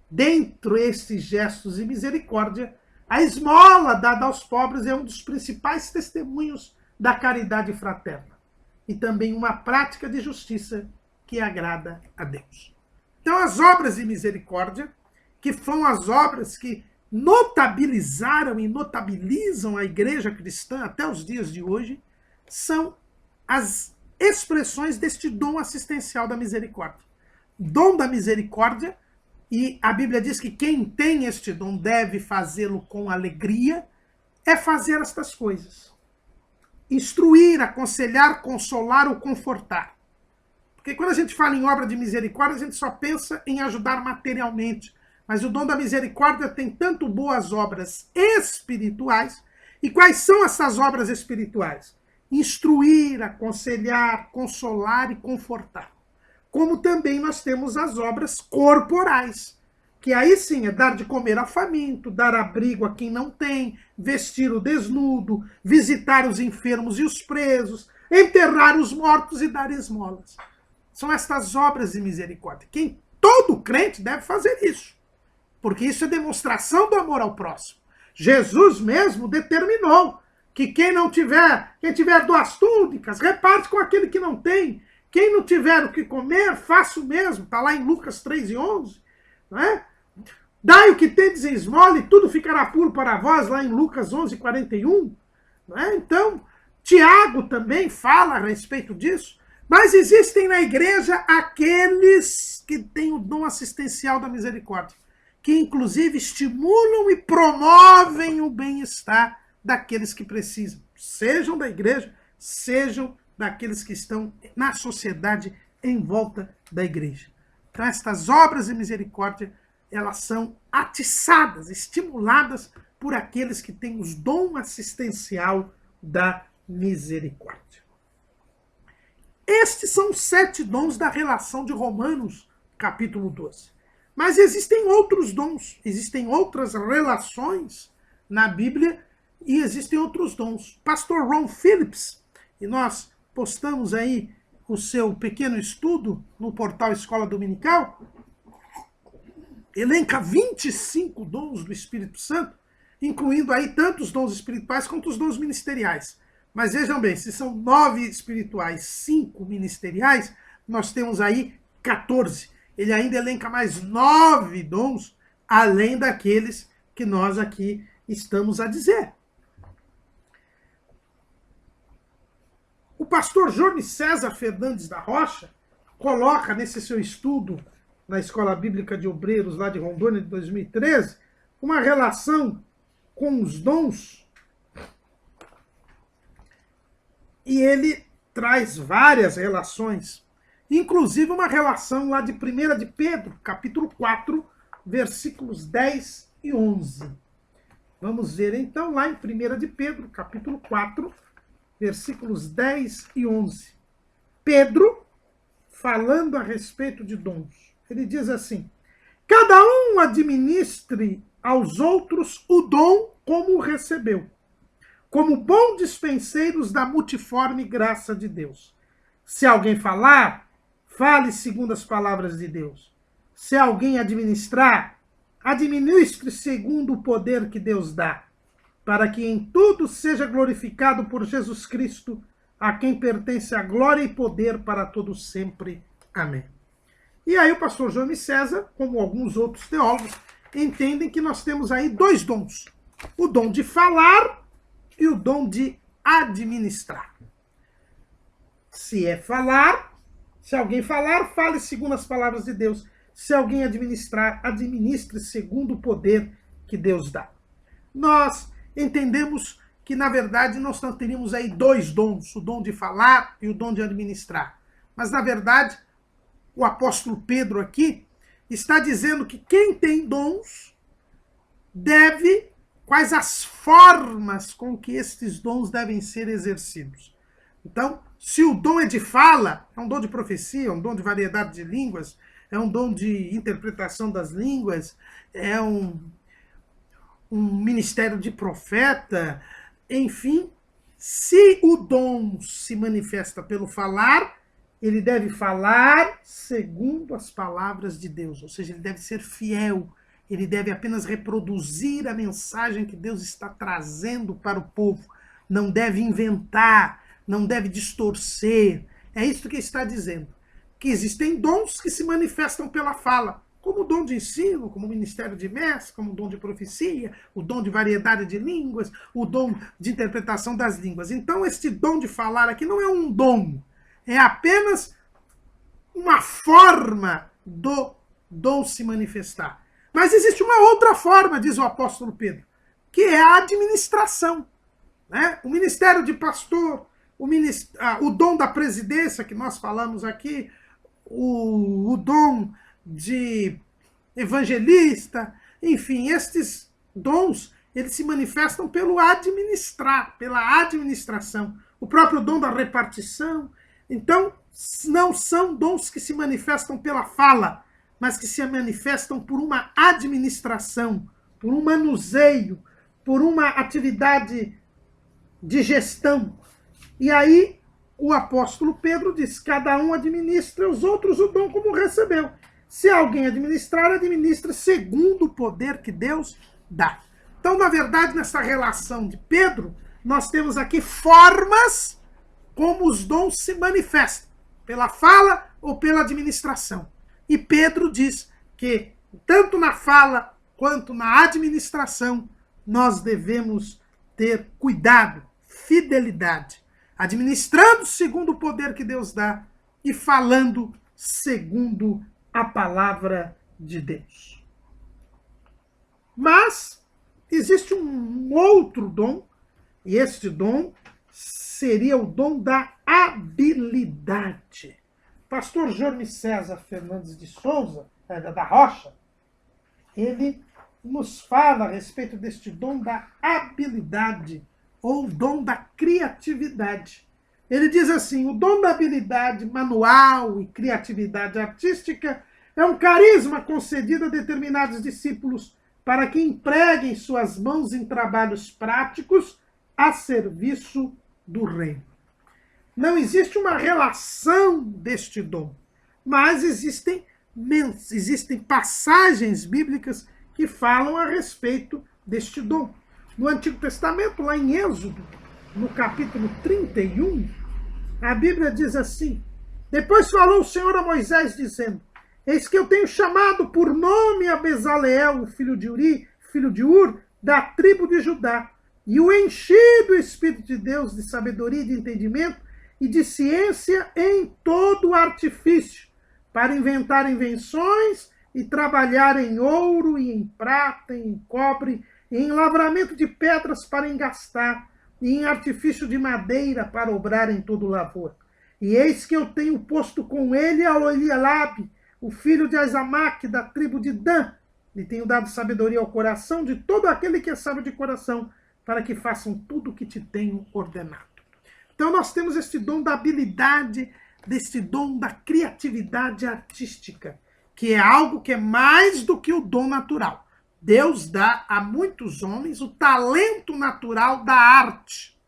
Dentro destes gestos de misericórdia, a esmola dada aos pobres é um dos principais testemunhos da caridade fraterna e também uma prática de justiça que agrada a Deus. Então, as obras de misericórdia, que foram as obras que notabilizaram e notabilizam a igreja cristã até os dias de hoje, são as expressões deste dom assistencial da misericórdia. Dom da misericórdia, e a Bíblia diz que quem tem este dom deve fazê-lo com alegria, é fazer estas coisas. Instruir, aconselhar, consolar ou confortar. Porque quando a gente fala em obra de misericórdia, a gente só pensa em ajudar materialmente. Mas o dom da misericórdia tem tanto boas obras espirituais. E quais são essas obras espirituais? Instruir, aconselhar, consolar e confortar. Como também nós temos as obras corporais, que aí sim é dar de comer ao faminto, dar abrigo a quem não tem, vestir o desnudo, visitar os enfermos e os presos, enterrar os mortos e dar esmolas. São estas obras de misericórdia. Todo crente deve fazer isso, porque isso é demonstração do amor ao próximo. Jesus mesmo determinou que quem tiver 2 túnicas, reparte com aquele que não tem. Quem não tiver o que comer, faça o mesmo. Está lá em Lucas 3:11. Não é? Dai o que tendes em esmola e tudo ficará puro para vós, lá em Lucas 11:41. Não é? Então, Tiago também fala a respeito disso. Mas existem na igreja aqueles que têm o dom assistencial da misericórdia, que inclusive estimulam e promovem o bem-estar daqueles que precisam, sejam da igreja, sejam daqueles que estão na sociedade em volta da igreja. Então estas obras de misericórdia, elas são atiçadas, estimuladas por aqueles que têm o dom assistencial da misericórdia. Estes são os 7 dons da relação de Romanos, capítulo 12. Mas existem outros dons, existem outras relações na Bíblia e existem outros dons. Pastor Ron Phillips, e nós postamos aí o seu pequeno estudo no portal Escola Dominical, elenca 25 dons do Espírito Santo, incluindo aí tanto os dons espirituais quanto os dons ministeriais. Mas vejam bem, se são 9 espirituais, 5 ministeriais, nós temos aí 14. Ele ainda elenca mais 9 dons, além daqueles que nós aqui estamos a dizer. O pastor Jones César Fernandes da Rocha coloca nesse seu estudo na Escola Bíblica de Obreiros, lá de Rondônia, de 2013, uma relação com os dons. E ele traz várias relações, inclusive uma relação lá de 1 de Pedro, capítulo 4, versículos 10 e 11. Vamos ver então lá em 1 de Pedro, capítulo 4, versículos 10 e 11. Pedro, falando a respeito de dons, ele diz assim: cada um administre aos outros o dom como o recebeu, como bons dispenseiros da multiforme graça de Deus. Se alguém falar, fale segundo as palavras de Deus. Se alguém administrar, administre segundo o poder que Deus dá, para que em tudo seja glorificado por Jesus Cristo, a quem pertence a glória e poder para todos sempre. Amém. E aí o pastor Jones César, como alguns outros teólogos, entendem que nós temos aí 2 dons. O dom de falar e o dom de administrar. Se é falar, se alguém falar, fale segundo as palavras de Deus. Se alguém administrar, administre segundo o poder que Deus dá. Nós entendemos que, na verdade, nós teríamos aí 2 dons, o dom de falar e o dom de administrar. Mas, na verdade, o apóstolo Pedro aqui está dizendo que quem tem dons quais as formas com que estes dons devem ser exercidos. Então, se o dom é de fala, é um dom de profecia, é um dom de variedade de línguas, é um dom de interpretação das línguas, é um ministério de profeta, enfim, se o dom se manifesta pelo falar, ele deve falar segundo as palavras de Deus, ou seja, ele deve ser fiel, ele deve apenas reproduzir a mensagem que Deus está trazendo para o povo, não deve inventar, não deve distorcer. É isso que está dizendo, que existem dons que se manifestam pela fala, como o dom de ensino, como o ministério de mestre, como o dom de profecia, o dom de variedade de línguas, o dom de interpretação das línguas. Então, este dom de falar aqui não é um dom, é apenas uma forma do dom se manifestar. Mas existe uma outra forma, diz o apóstolo Pedro, que é a administração. Né? O ministério de pastor, o dom da presidência, que nós falamos aqui, o dom de evangelista, enfim, estes dons, eles se manifestam pelo administrar, pela administração. O próprio dom da repartição. Então, não são dons que se manifestam pela fala, mas que se manifestam por uma administração, por um manuseio, por uma atividade de gestão. E aí, o apóstolo Pedro diz, cada um administra os outros o dom como recebeu. Se alguém administrar, administra segundo o poder que Deus dá. Então, na verdade, nessa relação de Pedro, nós temos aqui formas como os dons se manifestam, pela fala ou pela administração. E Pedro diz que, tanto na fala quanto na administração, nós devemos ter cuidado, fidelidade, administrando segundo o poder que Deus dá e falando segundo a palavra de Deus. Mas existe um outro dom, e este dom seria o dom da habilidade. Pastor Jorme César Fernandes de Souza, da Rocha, ele nos fala a respeito deste dom da habilidade, ou dom da criatividade. Ele diz assim, o dom da habilidade manual e criatividade artística é um carisma concedido a determinados discípulos para que empreguem suas mãos em trabalhos práticos a serviço do reino. Não existe uma relação deste dom, mas existem passagens bíblicas que falam a respeito deste dom. No Antigo Testamento, lá em Êxodo, no capítulo 31, a Bíblia diz assim, depois falou o Senhor a Moisés, dizendo, eis que eu tenho chamado por nome a Bezaleel, filho de Uri, filho de Ur, da tribo de Judá, e o enchi do Espírito de Deus de sabedoria e de entendimento e de ciência em todo o artifício, para inventar invenções e trabalhar em ouro e em prata, e em cobre, e em lavramento de pedras para engastar, e em artifício de madeira para obrar em todo lavor. E eis que eu tenho posto com ele a Eliabe, o filho de Azamaque, da tribo de Dan, e tenho dado sabedoria ao coração de todo aquele que é sábio de coração, para que façam tudo o que te tenho ordenado. Então nós temos este dom da habilidade, deste dom da criatividade artística, que é algo que é mais do que o dom natural. Deus dá a muitos homens o talento natural da arte.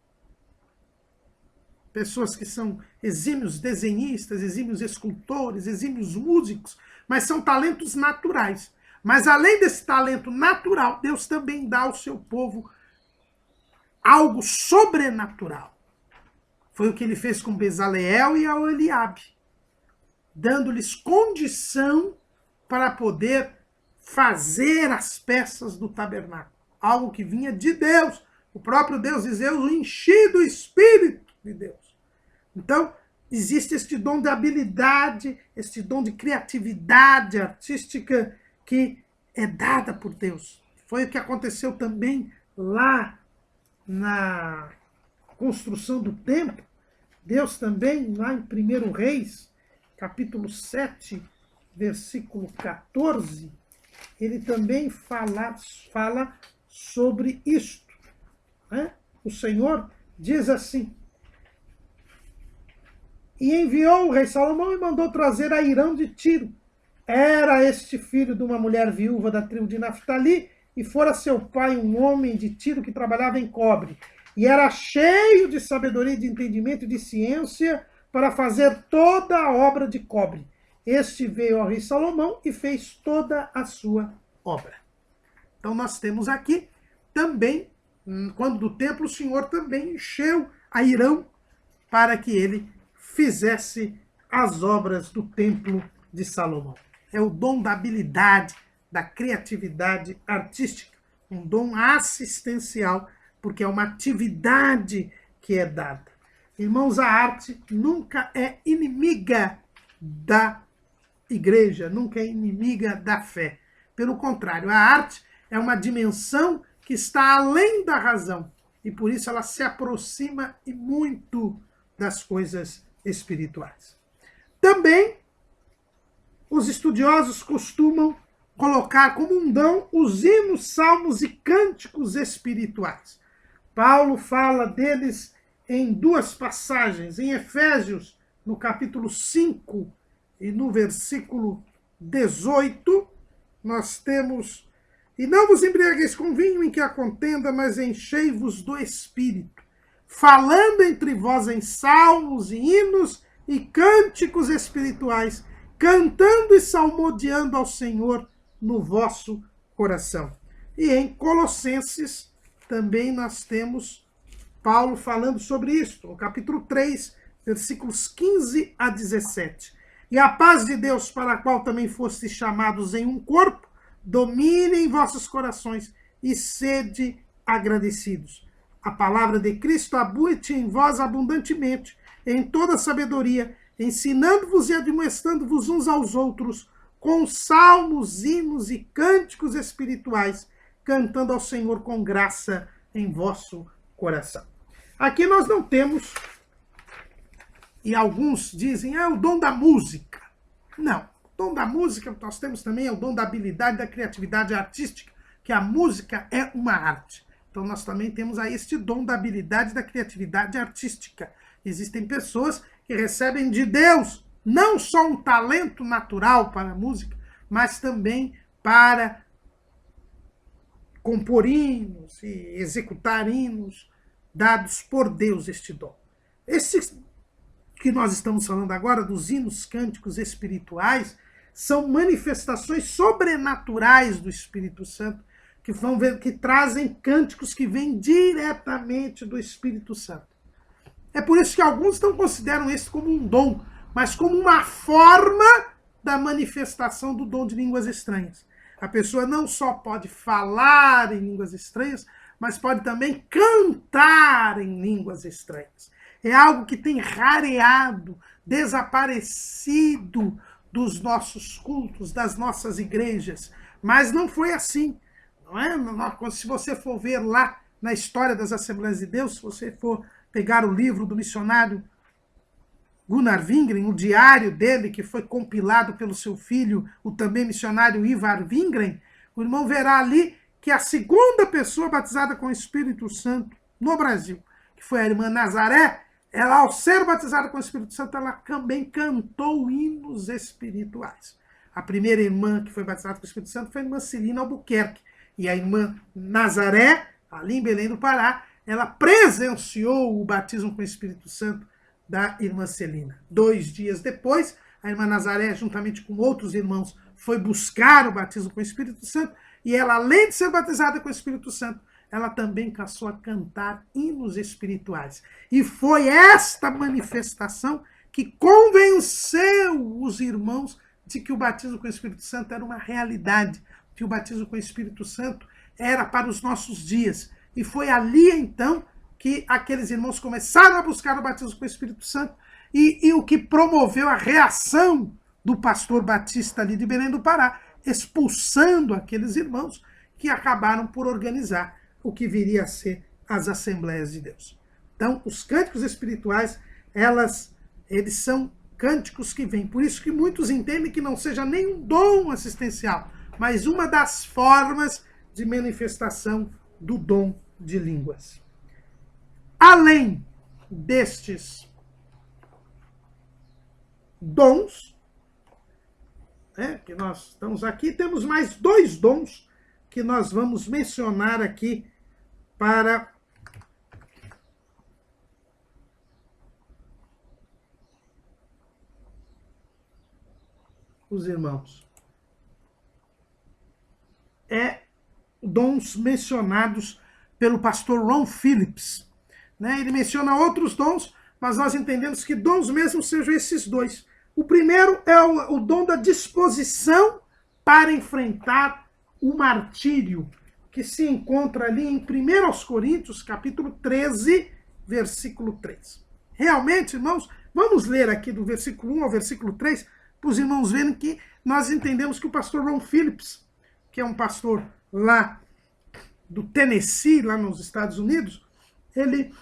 Pessoas que são exímios desenhistas, exímios escultores, exímios músicos, mas são talentos naturais. Mas além desse talento natural, Deus também dá ao seu povo algo sobrenatural. Foi o que ele fez com Bezaleel e a Eliabe, dando-lhes condição para poder fazer as peças do tabernáculo. Algo que vinha de Deus. O próprio Deus diz, eu o enchi do Espírito de Deus. Então, existe este dom de habilidade, este dom de criatividade artística que é dada por Deus. Foi o que aconteceu também lá na construção do templo. Deus também, lá em 1 Reis, capítulo 7, versículo 14, ele também fala sobre isto. Né? O Senhor diz assim, e enviou o rei Salomão e mandou trazer a Irão de Tiro. Era este filho de uma mulher viúva da tribo de Naftali, e fora seu pai um homem de Tiro que trabalhava em cobre. E era cheio de sabedoria, de entendimento e de ciência para fazer toda a obra de cobre. Este veio ao rei Salomão e fez toda a sua obra. Então nós temos aqui também, quando do templo, o Senhor também encheu a Irão para que ele fizesse as obras do templo de Salomão. é o dom da habilidade, da criatividade artística, um dom assistencial, porque é uma atividade que é dada. Irmãos, a arte nunca é inimiga da igreja, nunca é inimiga da fé. Pelo contrário, a arte é uma dimensão que está além da razão, e por isso ela se aproxima e muito das coisas espirituais. Também, os estudiosos costumam colocar como um dom os hinos, salmos e cânticos espirituais. Paulo fala deles em duas passagens, em Efésios, no capítulo 5 e no versículo 18, nós temos: e não vos embriagueis com vinho em que há contenda, mas enchei-vos do Espírito, falando entre vós em salmos e hinos e cânticos espirituais, cantando e salmodiando ao Senhor no vosso coração. E em Colossenses também nós temos Paulo falando sobre isso, no capítulo 3, versículos 15 a 17. E a paz de Deus, para a qual também fostes chamados em um corpo, domine em vossos corações e sede agradecidos. A palavra de Cristo habite em vós abundantemente, em toda sabedoria, ensinando-vos e admoestando-vos uns aos outros, com salmos, hinos e cânticos espirituais, cantando ao Senhor com graça em vosso coração. Aqui nós não temos, e alguns dizem, é o dom da música. Não, o dom da música nós temos também é o dom da habilidade, da criatividade artística, que a música é uma arte. Então nós também temos aí este dom da habilidade e da criatividade artística. Existem pessoas que recebem de Deus não só um talento natural para a música, mas também para compor hinos e executar hinos, dados por Deus este dom. Esse que nós estamos falando agora, dos hinos, cânticos espirituais, são manifestações sobrenaturais do Espírito Santo, que trazem cânticos que vêm diretamente do Espírito Santo. É por isso que alguns não consideram isso como um dom, mas como uma forma da manifestação do dom de línguas estranhas. A pessoa não só pode falar em línguas estranhas, mas pode também cantar em línguas estranhas. É algo que tem rareado, desaparecido dos nossos cultos, das nossas igrejas. Mas não foi assim. Não é? Se você for ver lá na história das Assembleias de Deus, se você for pegar o livro do missionário Gunnar Wingren, o diário dele, que foi compilado pelo seu filho, o também missionário Ivar Wingren, o irmão verá ali que a segunda pessoa batizada com o Espírito Santo no Brasil, que foi a irmã Nazaré, ela, ao ser batizada com o Espírito Santo, ela também cantou hinos espirituais. A primeira irmã que foi batizada com o Espírito Santo foi a irmã Celina Albuquerque. E a irmã Nazaré, ali em Belém do Pará, ela presenciou o batismo com o Espírito Santo da irmã Celina. 2 dias depois, a irmã Nazaré, juntamente com outros irmãos, foi buscar o batismo com o Espírito Santo, e ela, além de ser batizada com o Espírito Santo, ela também passou a cantar hinos espirituais. E foi esta manifestação que convenceu os irmãos de que o batismo com o Espírito Santo era uma realidade, que o batismo com o Espírito Santo era para os nossos dias. E foi ali, então, que aqueles irmãos começaram a buscar o batismo com o Espírito Santo, e o que promoveu a reação do pastor batista ali de Belém do Pará, expulsando aqueles irmãos que acabaram por organizar o que viria a ser as Assembleias de Deus. Então, os cânticos espirituais, eles são cânticos que vêm. Por isso que muitos entendem que não seja nem um dom assistencial, mas uma das formas de manifestação do dom de línguas. Além destes dons, que nós estamos aqui, temos mais 2 dons que nós vamos mencionar aqui para os irmãos. Dons mencionados pelo pastor Ron Phillips. Ele menciona outros dons, mas nós entendemos que dons mesmo sejam esses 2. O primeiro é o dom da disposição para enfrentar o martírio, que se encontra ali em 1 Coríntios, capítulo 13, versículo 3. Realmente, irmãos, vamos ler aqui do versículo 1 ao versículo 3, para os irmãos verem que nós entendemos que o pastor Ron Phillips, que é um pastor lá do Tennessee, lá nos Estados Unidos, ele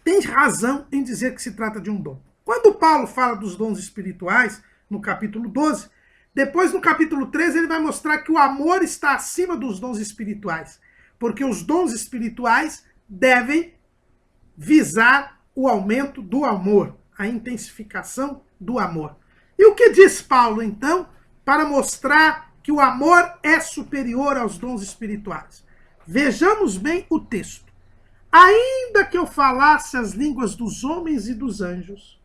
tem razão em dizer que se trata de um dom. Quando Paulo fala dos dons espirituais, no capítulo 12, depois no capítulo 13 ele vai mostrar que o amor está acima dos dons espirituais, porque os dons espirituais devem visar o aumento do amor, a intensificação do amor. E o que diz Paulo, então, para mostrar que o amor é superior aos dons espirituais? Vejamos bem o texto. Ainda que eu falasse as línguas dos homens e dos anjos,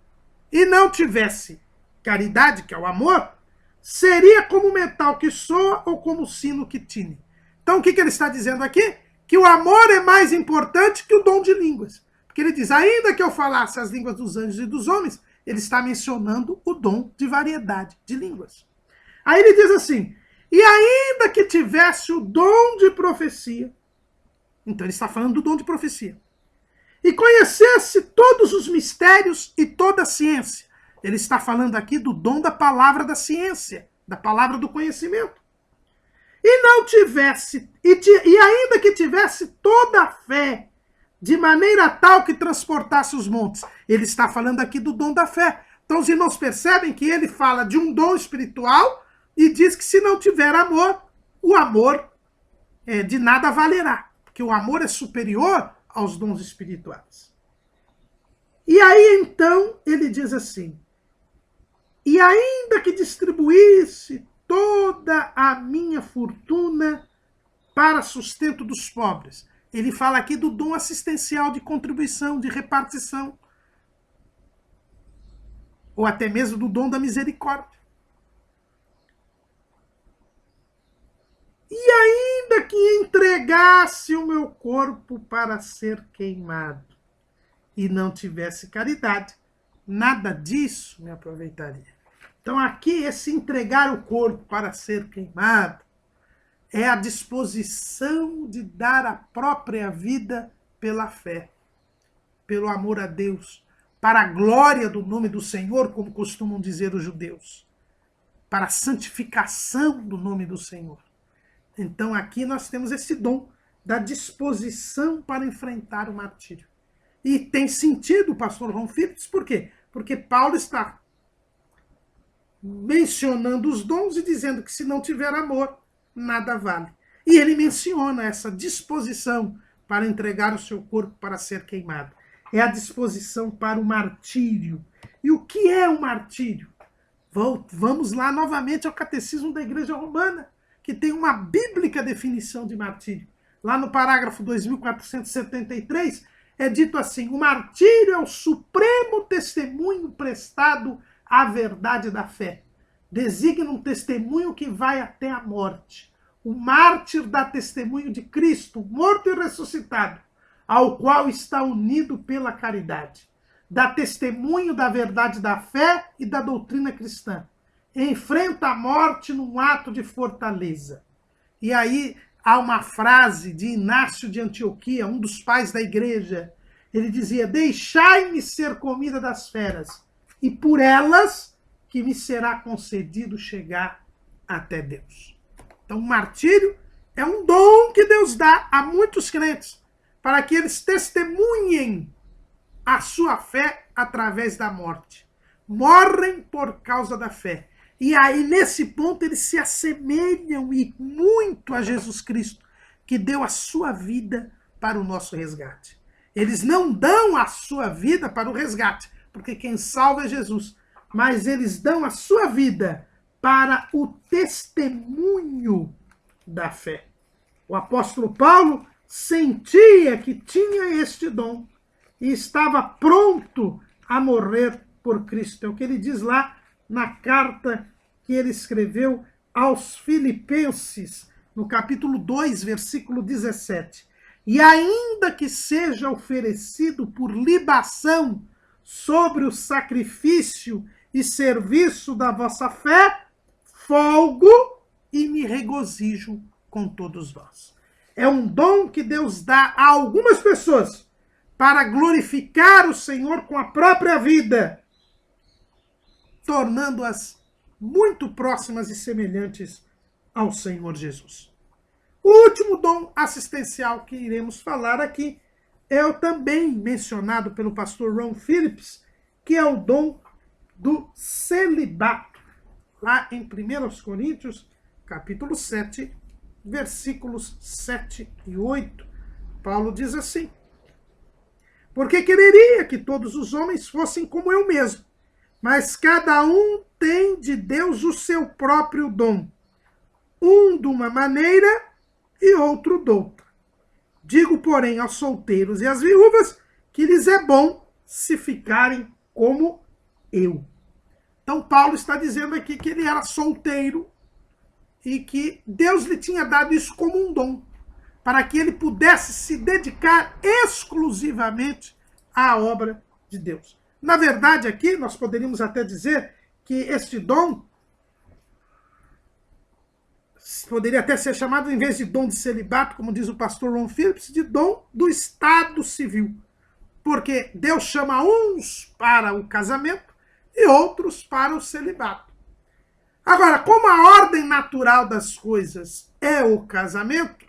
e não tivesse caridade, que é o amor, seria como metal que soa ou como sino que tine. Então o que ele está dizendo aqui? Que o amor é mais importante que o dom de línguas. Porque ele diz, ainda que eu falasse as línguas dos anjos e dos homens, ele está mencionando o dom de variedade de línguas. Aí ele diz assim, e ainda que tivesse o dom de profecia, então ele está falando do dom de profecia, e conhecesse todos os mistérios e toda a ciência, ele está falando aqui do dom da palavra da ciência, da palavra do conhecimento, e não tivesse, e ainda que tivesse toda a fé, de maneira tal que transportasse os montes. Ele está falando aqui do dom da fé. Então os irmãos percebem que ele fala de um dom espiritual e diz que se não tiver amor, o amor de nada valerá. Porque o amor é superior aos dons espirituais. E aí então ele diz assim, e ainda que distribuísse toda a minha fortuna para sustento dos pobres. Ele fala aqui do dom assistencial de contribuição, de repartição. Ou até mesmo do dom da misericórdia. E ainda que entregasse o meu corpo para ser queimado e não tivesse caridade, nada disso me aproveitaria. Então aqui esse entregar o corpo para ser queimado é a disposição de dar a própria vida pela fé, pelo amor a Deus, para a glória do nome do Senhor, como costumam dizer os judeus, para a santificação do nome do Senhor. Então aqui nós temos esse dom da disposição para enfrentar o martírio. E tem sentido o pastor Ron Phillips, por quê? Porque Paulo está mencionando os dons e dizendo que se não tiver amor, nada vale. E ele menciona essa disposição para entregar o seu corpo para ser queimado. É a disposição para o martírio. E o que é o martírio? Vamos lá novamente ao Catecismo da Igreja Romana, que tem uma bíblica definição de martírio. Lá no parágrafo 2473, é dito assim, o martírio é o supremo testemunho prestado à verdade da fé. Designa um testemunho que vai até a morte. O mártir dá testemunho de Cristo, morto e ressuscitado, ao qual está unido pela caridade. Dá testemunho da verdade da fé e da doutrina cristã. Enfrenta a morte num ato de fortaleza. E aí há uma frase de Inácio de Antioquia, um dos pais da igreja. Ele dizia, deixai-me ser comida das feras, e por elas que me será concedido chegar até Deus. Então, o martírio é um dom que Deus dá a muitos crentes, para que eles testemunhem a sua fé através da morte. Morrem por causa da fé. E aí, nesse ponto, eles se assemelham e muito a Jesus Cristo, que deu a sua vida para o nosso resgate. Eles não dão a sua vida para o resgate, porque quem salva é Jesus. Mas eles dão a sua vida para o testemunho da fé. O apóstolo Paulo sentia que tinha este dom e estava pronto a morrer por Cristo. É o que ele diz lá na carta que ele escreveu aos Filipenses, no capítulo 2, versículo 17. E ainda que seja oferecido por libação sobre o sacrifício e serviço da vossa fé, folgo e me regozijo com todos vós. É um dom que Deus dá a algumas pessoas para glorificar o Senhor com a própria vida, tornando-as muito próximas e semelhantes ao Senhor Jesus. O último dom assistencial que iremos falar aqui é o também mencionado pelo pastor Ron Phillips, que é o dom do celibato. Lá em 1 Coríntios, capítulo 7, versículos 7 e 8, Paulo diz assim: porque quereria que todos os homens fossem como eu mesmo, mas cada um tem de Deus o seu próprio dom, um de uma maneira e outro de outra. Digo, porém, aos solteiros e às viúvas que lhes é bom se ficarem como eu. Então, Paulo está dizendo aqui que ele era solteiro e que Deus lhe tinha dado isso como um dom, para que ele pudesse se dedicar exclusivamente à obra de Deus. Na verdade, aqui, nós poderíamos até dizer que este dom poderia até ser chamado, em vez de dom de celibato, como diz o pastor Ron Phillips, de dom do estado civil. Porque Deus chama uns para o casamento e outros para o celibato. Agora, como a ordem natural das coisas é o casamento,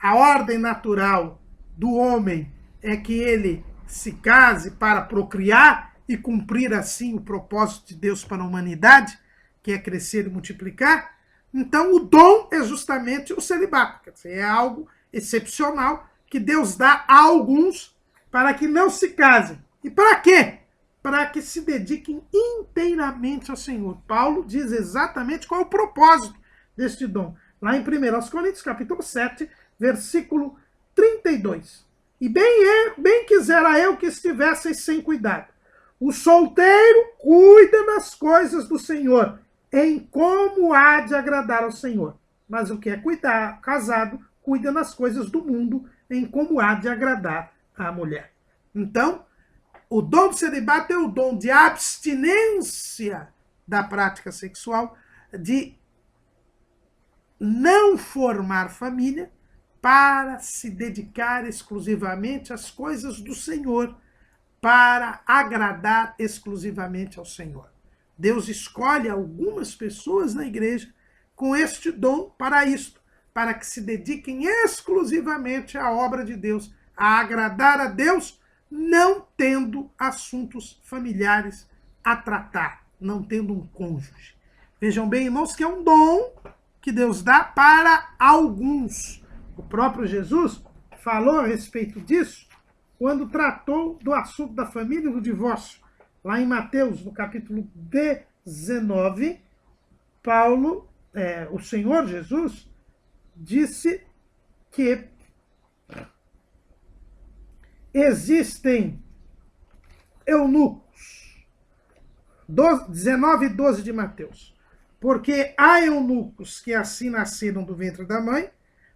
a ordem natural do homem é que ele se case para procriar e cumprir assim o propósito de Deus para a humanidade, que é crescer e multiplicar. Então, o dom é justamente o celibato. Quer dizer, é algo excepcional que Deus dá a alguns para que não se casem. E para quê? Para que se dediquem inteiramente ao Senhor. Paulo diz exatamente qual é o propósito deste dom. Lá em 1 Coríntios, capítulo 7, versículo 32. E bem quisera eu que estivesseis sem cuidado. O solteiro cuida das coisas do Senhor, em como há de agradar ao Senhor. Mas o que é casado, cuida das coisas do mundo, em como há de agradar à mulher. Então, o dom do celibato é o dom de abstinência da prática sexual, de não formar família, para se dedicar exclusivamente às coisas do Senhor, para agradar exclusivamente ao Senhor. Deus escolhe algumas pessoas na igreja com este dom para isto, para que se dediquem exclusivamente à obra de Deus, a agradar a Deus, não tendo assuntos familiares a tratar, não tendo um cônjuge. Vejam bem, irmãos, que é um dom que Deus dá para alguns. O próprio Jesus falou a respeito disso quando tratou do assunto da família e do divórcio. Lá em Mateus, no capítulo 19, o Senhor Jesus disse que existem eunucos. 19 e 12 de Mateus. Porque há eunucos que assim nasceram do ventre da mãe,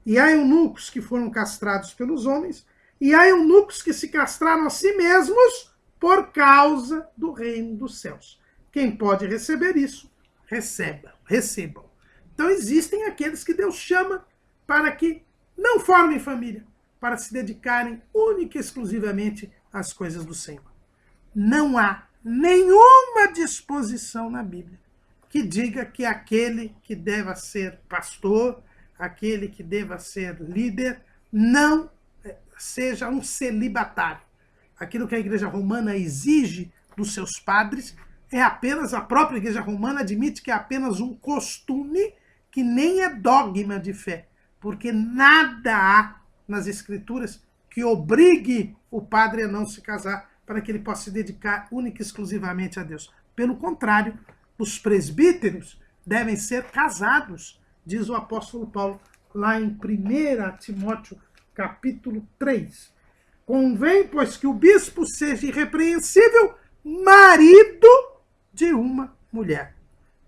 e há eunucos que foram castrados pelos homens, e há eunucos que se castraram a si mesmos por causa do reino dos céus. Quem pode receber isso, recebam. Então existem aqueles que Deus chama para que não formem família, para se dedicarem única e exclusivamente às coisas do Senhor. Não há nenhuma disposição na Bíblia que diga que aquele que deva ser pastor, aquele que deva ser líder, não seja um celibatário. Aquilo que a Igreja Romana exige dos seus padres é apenas, a própria Igreja Romana admite que é apenas um costume que nem é dogma de fé, porque nada há nas Escrituras que obrigue o padre a não se casar para que ele possa se dedicar única e exclusivamente a Deus. Pelo contrário, os presbíteros devem ser casados, diz o apóstolo Paulo, lá em 1 Timóteo, capítulo 3. Convém, pois, que o bispo seja irrepreensível, marido de uma mulher.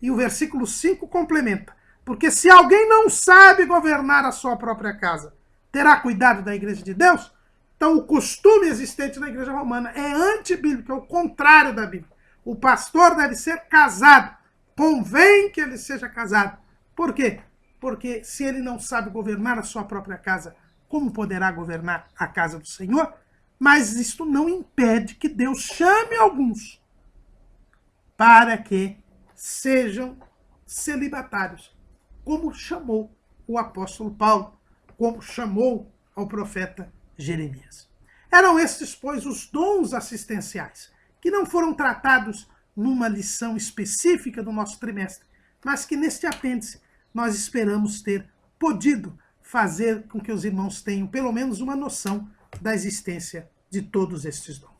E o versículo 5 complementa. Porque se alguém não sabe governar a sua própria casa, terá cuidado da igreja de Deus? Então o costume existente na igreja romana é antibíblico, é o contrário da Bíblia. O pastor deve ser casado. Convém que ele seja casado. Por quê? Porque se ele não sabe governar a sua própria casa, como poderá governar a casa do Senhor? Mas isto não impede que Deus chame alguns para que sejam celibatários, como chamou o apóstolo Paulo, como chamou ao profeta Jeremias. Eram estes, pois, os dons assistenciais, que não foram tratados numa lição específica do nosso trimestre, mas que neste apêndice nós esperamos ter podido fazer com que os irmãos tenham pelo menos uma noção da existência de todos estes dons.